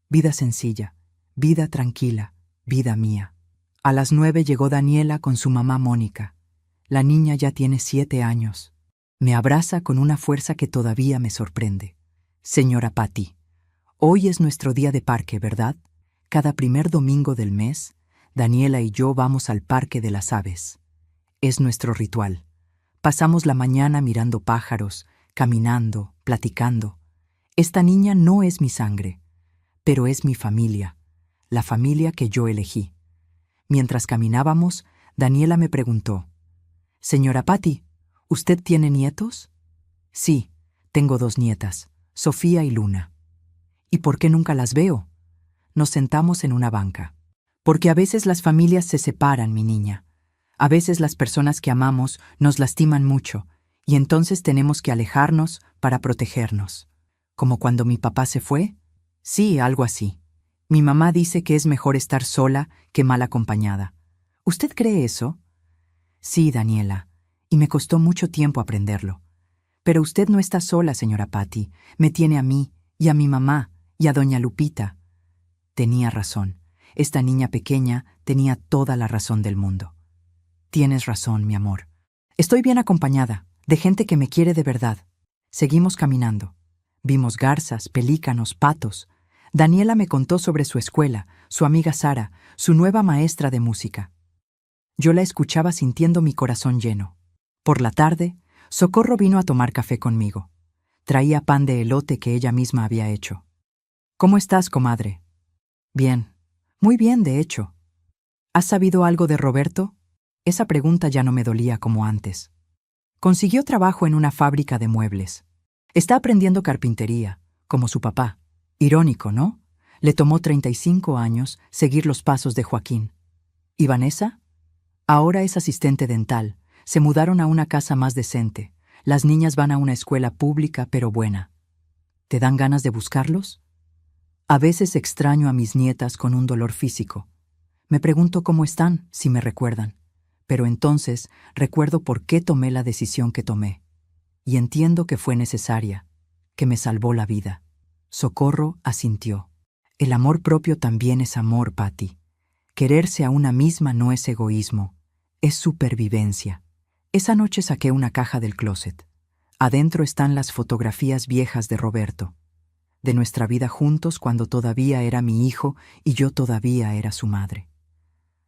Vida sencilla, vida tranquila, vida mía. A las 9 llegó Daniela con su mamá Mónica. La niña ya tiene 7 años. Me abraza con una fuerza que todavía me sorprende. Señora Patty, hoy es nuestro día de parque, ¿verdad? Cada primer domingo del mes, Daniela y yo vamos al Parque de las Aves. Es nuestro ritual. Pasamos la mañana mirando pájaros, caminando, platicando. Esta niña no es mi sangre, pero es mi familia, la familia que yo elegí. Mientras caminábamos, Daniela me preguntó: «Señora Patty, ¿usted tiene nietos?» «Sí, tengo 2 nietas, Sofía y Luna». «¿Y por qué nunca las veo?» Nos sentamos en una banca. «Porque a veces las familias se separan, mi niña. A veces las personas que amamos nos lastiman mucho, y entonces tenemos que alejarnos para protegernos». «¿Como cuando mi papá se fue?» «Sí, algo así. Mi mamá dice que es mejor estar sola que mal acompañada. ¿Usted cree eso?» «Sí, Daniela, y me costó mucho tiempo aprenderlo. Pero usted no está sola, señora Patty. Me tiene a mí, y a mi mamá, y a doña Lupita». Tenía razón. Esta niña pequeña tenía toda la razón del mundo. «Tienes razón, mi amor. Estoy bien acompañada, de gente que me quiere de verdad». Seguimos caminando. Vimos garzas, pelícanos, patos. Daniela me contó sobre su escuela, su amiga Sara, su nueva maestra de música. Yo la escuchaba sintiendo mi corazón lleno. Por la tarde, Socorro vino a tomar café conmigo. Traía pan de elote que ella misma había hecho. «¿Cómo estás, comadre?» «Bien. Muy bien, de hecho». «¿Has sabido algo de Roberto?» Esa pregunta ya no me dolía como antes. Consiguió trabajo en una fábrica de muebles. Está aprendiendo carpintería, como su papá. Irónico, ¿no? Le tomó 35 años seguir los pasos de Joaquín. ¿Y Vanessa? Ahora es asistente dental. Se mudaron a una casa más decente. Las niñas van a una escuela pública pero buena. ¿Te dan ganas de buscarlos? A veces extraño a mis nietas con un dolor físico. Me pregunto cómo están, si me recuerdan. Pero entonces recuerdo por qué tomé la decisión que tomé. Y entiendo que fue necesaria, que me salvó la vida. Socorro asintió. El amor propio también es amor, Patty. Quererse a una misma no es egoísmo, es supervivencia. Esa noche saqué una caja del closet. Adentro están las fotografías viejas de Roberto, de nuestra vida juntos cuando todavía era mi hijo y yo todavía era su madre.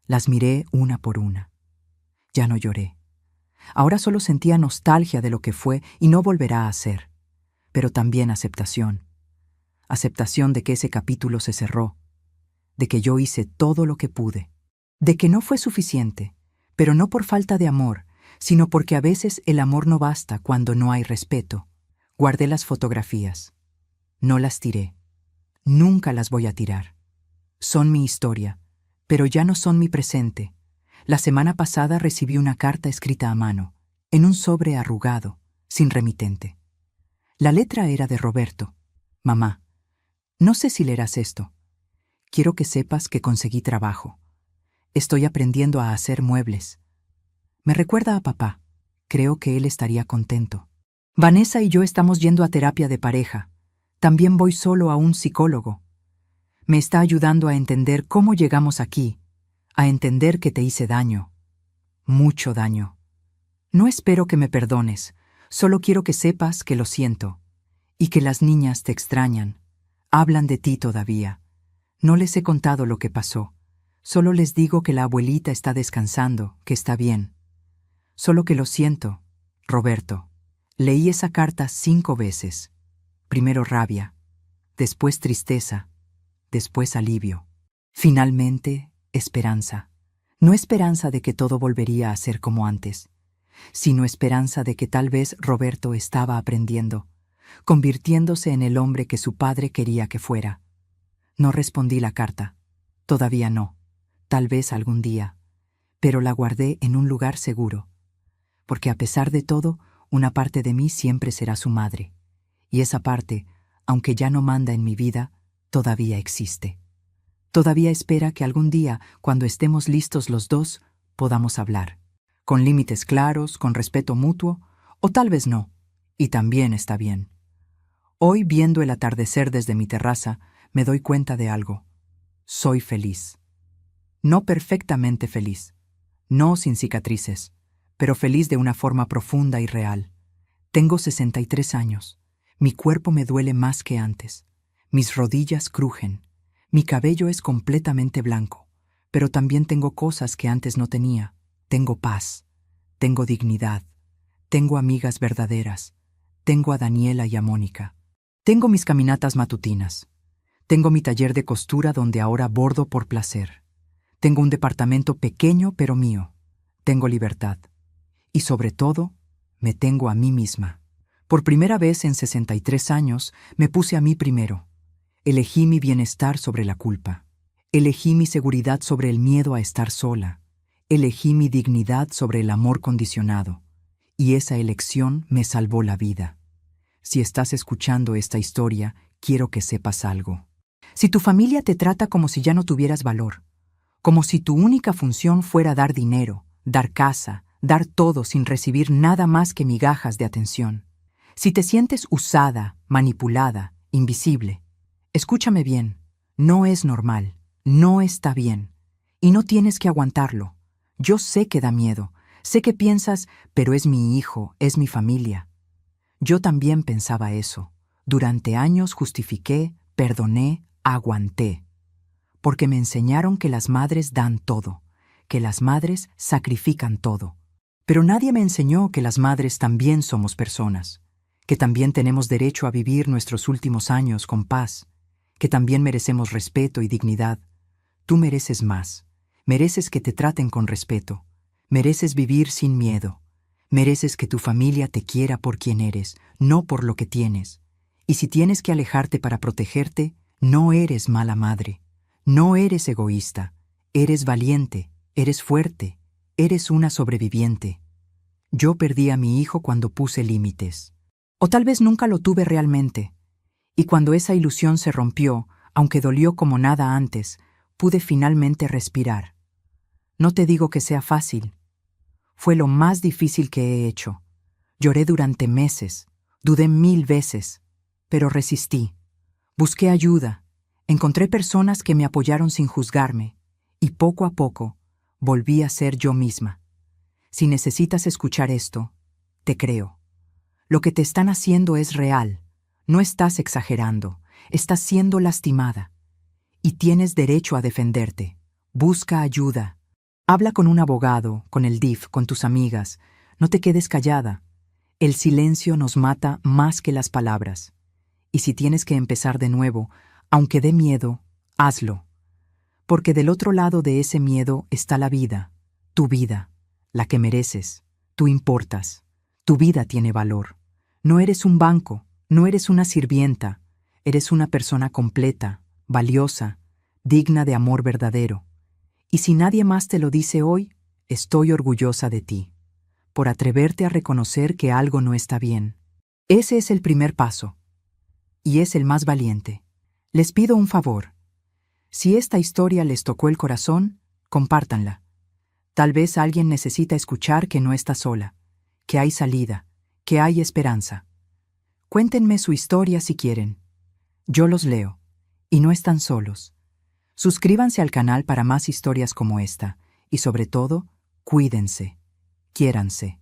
Las miré una por una. Ya no lloré. Ahora solo sentía nostalgia de lo que fue y no volverá a ser, pero también aceptación. Aceptación de que ese capítulo se cerró, de que yo hice todo lo que pude, de que no fue suficiente, pero no por falta de amor, sino porque a veces el amor no basta cuando no hay respeto. Guardé las fotografías. No las tiré. Nunca las voy a tirar. Son mi historia, pero ya no son mi presente. La semana pasada recibí una carta escrita a mano, en un sobre arrugado, sin remitente. La letra era de Roberto. «Mamá, no sé si leerás esto. Quiero que sepas que conseguí trabajo. Estoy aprendiendo a hacer muebles. Me recuerda a papá. Creo que él estaría contento. Vanessa y yo estamos yendo a terapia de pareja. También voy solo a un psicólogo. Me está ayudando a entender cómo llegamos aquí, a entender que te hice daño. Mucho daño. No espero que me perdones, solo quiero que sepas que lo siento, y que las niñas te extrañan. Hablan de ti todavía. No les he contado lo que pasó. Solo les digo que la abuelita está descansando, que está bien. Solo que lo siento, Roberto. Leí esa carta 5 veces. Primero rabia, después tristeza, después alivio. Finalmente, esperanza. No esperanza de que todo volvería a ser como antes, sino esperanza de que tal vez Roberto estaba aprendiendo, convirtiéndose en el hombre que su padre quería que fuera. No respondí la carta. Todavía no. Tal vez algún día. Pero la guardé en un lugar seguro. Porque a pesar de todo, una parte de mí siempre será su madre. Y esa parte, aunque ya no manda en mi vida, todavía existe. Todavía espera que algún día, cuando estemos listos los dos, podamos hablar. Con límites claros, con respeto mutuo, o tal vez no. Y también está bien. Hoy, viendo el atardecer desde mi terraza, me doy cuenta de algo. Soy feliz. No perfectamente feliz. No sin cicatrices, pero feliz de una forma profunda y real. Tengo 63 años. Mi cuerpo me duele más que antes. Mis rodillas crujen. Mi cabello es completamente blanco, pero también tengo cosas que antes no tenía. Tengo paz. Tengo dignidad. Tengo amigas verdaderas. Tengo a Daniela y a Mónica. Tengo mis caminatas matutinas. Tengo mi taller de costura donde ahora bordo por placer. Tengo un departamento pequeño pero mío. Tengo libertad. Y sobre todo, me tengo a mí misma. Por primera vez en 63 años, me puse a mí primero. Elegí mi bienestar sobre la culpa. Elegí mi seguridad sobre el miedo a estar sola. Elegí mi dignidad sobre el amor condicionado. Y esa elección me salvó la vida. Si estás escuchando esta historia, quiero que sepas algo. Si tu familia te trata como si ya no tuvieras valor, como si tu única función fuera dar dinero, dar casa, dar todo sin recibir nada más que migajas de atención, si te sientes usada, manipulada, invisible, escúchame bien, no es normal, no está bien, y no tienes que aguantarlo. Yo sé que da miedo, sé que piensas, pero es mi hijo, es mi familia. Yo también pensaba eso. Durante años justifiqué, perdoné, aguanté. Porque me enseñaron que las madres dan todo, que las madres sacrifican todo. Pero nadie me enseñó que las madres también somos personas, que también tenemos derecho a vivir nuestros últimos años con paz, que también merecemos respeto y dignidad. Tú mereces más, mereces que te traten con respeto, mereces vivir sin miedo. Mereces que tu familia te quiera por quien eres, no por lo que tienes. Y si tienes que alejarte para protegerte, no eres mala madre. No eres egoísta. Eres valiente, eres fuerte, eres una sobreviviente. Yo perdí a mi hijo cuando puse límites. O tal vez nunca lo tuve realmente. Y cuando esa ilusión se rompió, aunque dolió como nada antes, pude finalmente respirar. No te digo que sea fácil. Fue lo más difícil que he hecho. Lloré durante meses, dudé 1000 veces, pero resistí. Busqué ayuda, encontré personas que me apoyaron sin juzgarme, y poco a poco volví a ser yo misma. Si necesitas escuchar esto, te creo. Lo que te están haciendo es real, no estás exagerando, estás siendo lastimada. Y tienes derecho a defenderte. Busca ayuda. Habla con un abogado, con el DIF, con tus amigas. No te quedes callada. El silencio nos mata más que las palabras. Y si tienes que empezar de nuevo, aunque dé miedo, hazlo. Porque del otro lado de ese miedo está la vida, tu vida, la que mereces. Tú importas. Tu vida tiene valor. No eres un banco, no eres una sirvienta. Eres una persona completa, valiosa, digna de amor verdadero. Y si nadie más te lo dice hoy, estoy orgullosa de ti, por atreverte a reconocer que algo no está bien. Ese es el primer paso, y es el más valiente. Les pido un favor. Si esta historia les tocó el corazón, compártanla. Tal vez alguien necesita escuchar que no está sola, que hay salida, que hay esperanza. Cuéntenme su historia si quieren. Yo los leo, y no están solos. Suscríbanse al canal para más historias como esta, y sobre todo, cuídense, quiéranse.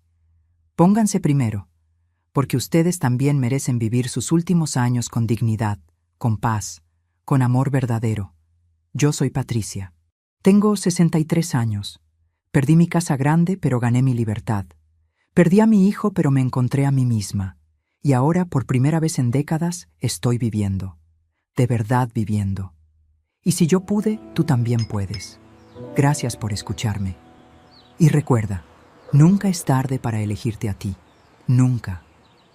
Pónganse primero, porque ustedes también merecen vivir sus últimos años con dignidad, con paz, con amor verdadero. Yo soy Patricia. Tengo 63 años. Perdí mi casa grande, pero gané mi libertad. Perdí a mi hijo, pero me encontré a mí misma. Y ahora, por primera vez en décadas, estoy viviendo. De verdad viviendo. Y si yo pude, tú también puedes. Gracias por escucharme. Y recuerda, nunca es tarde para elegirte a ti. Nunca.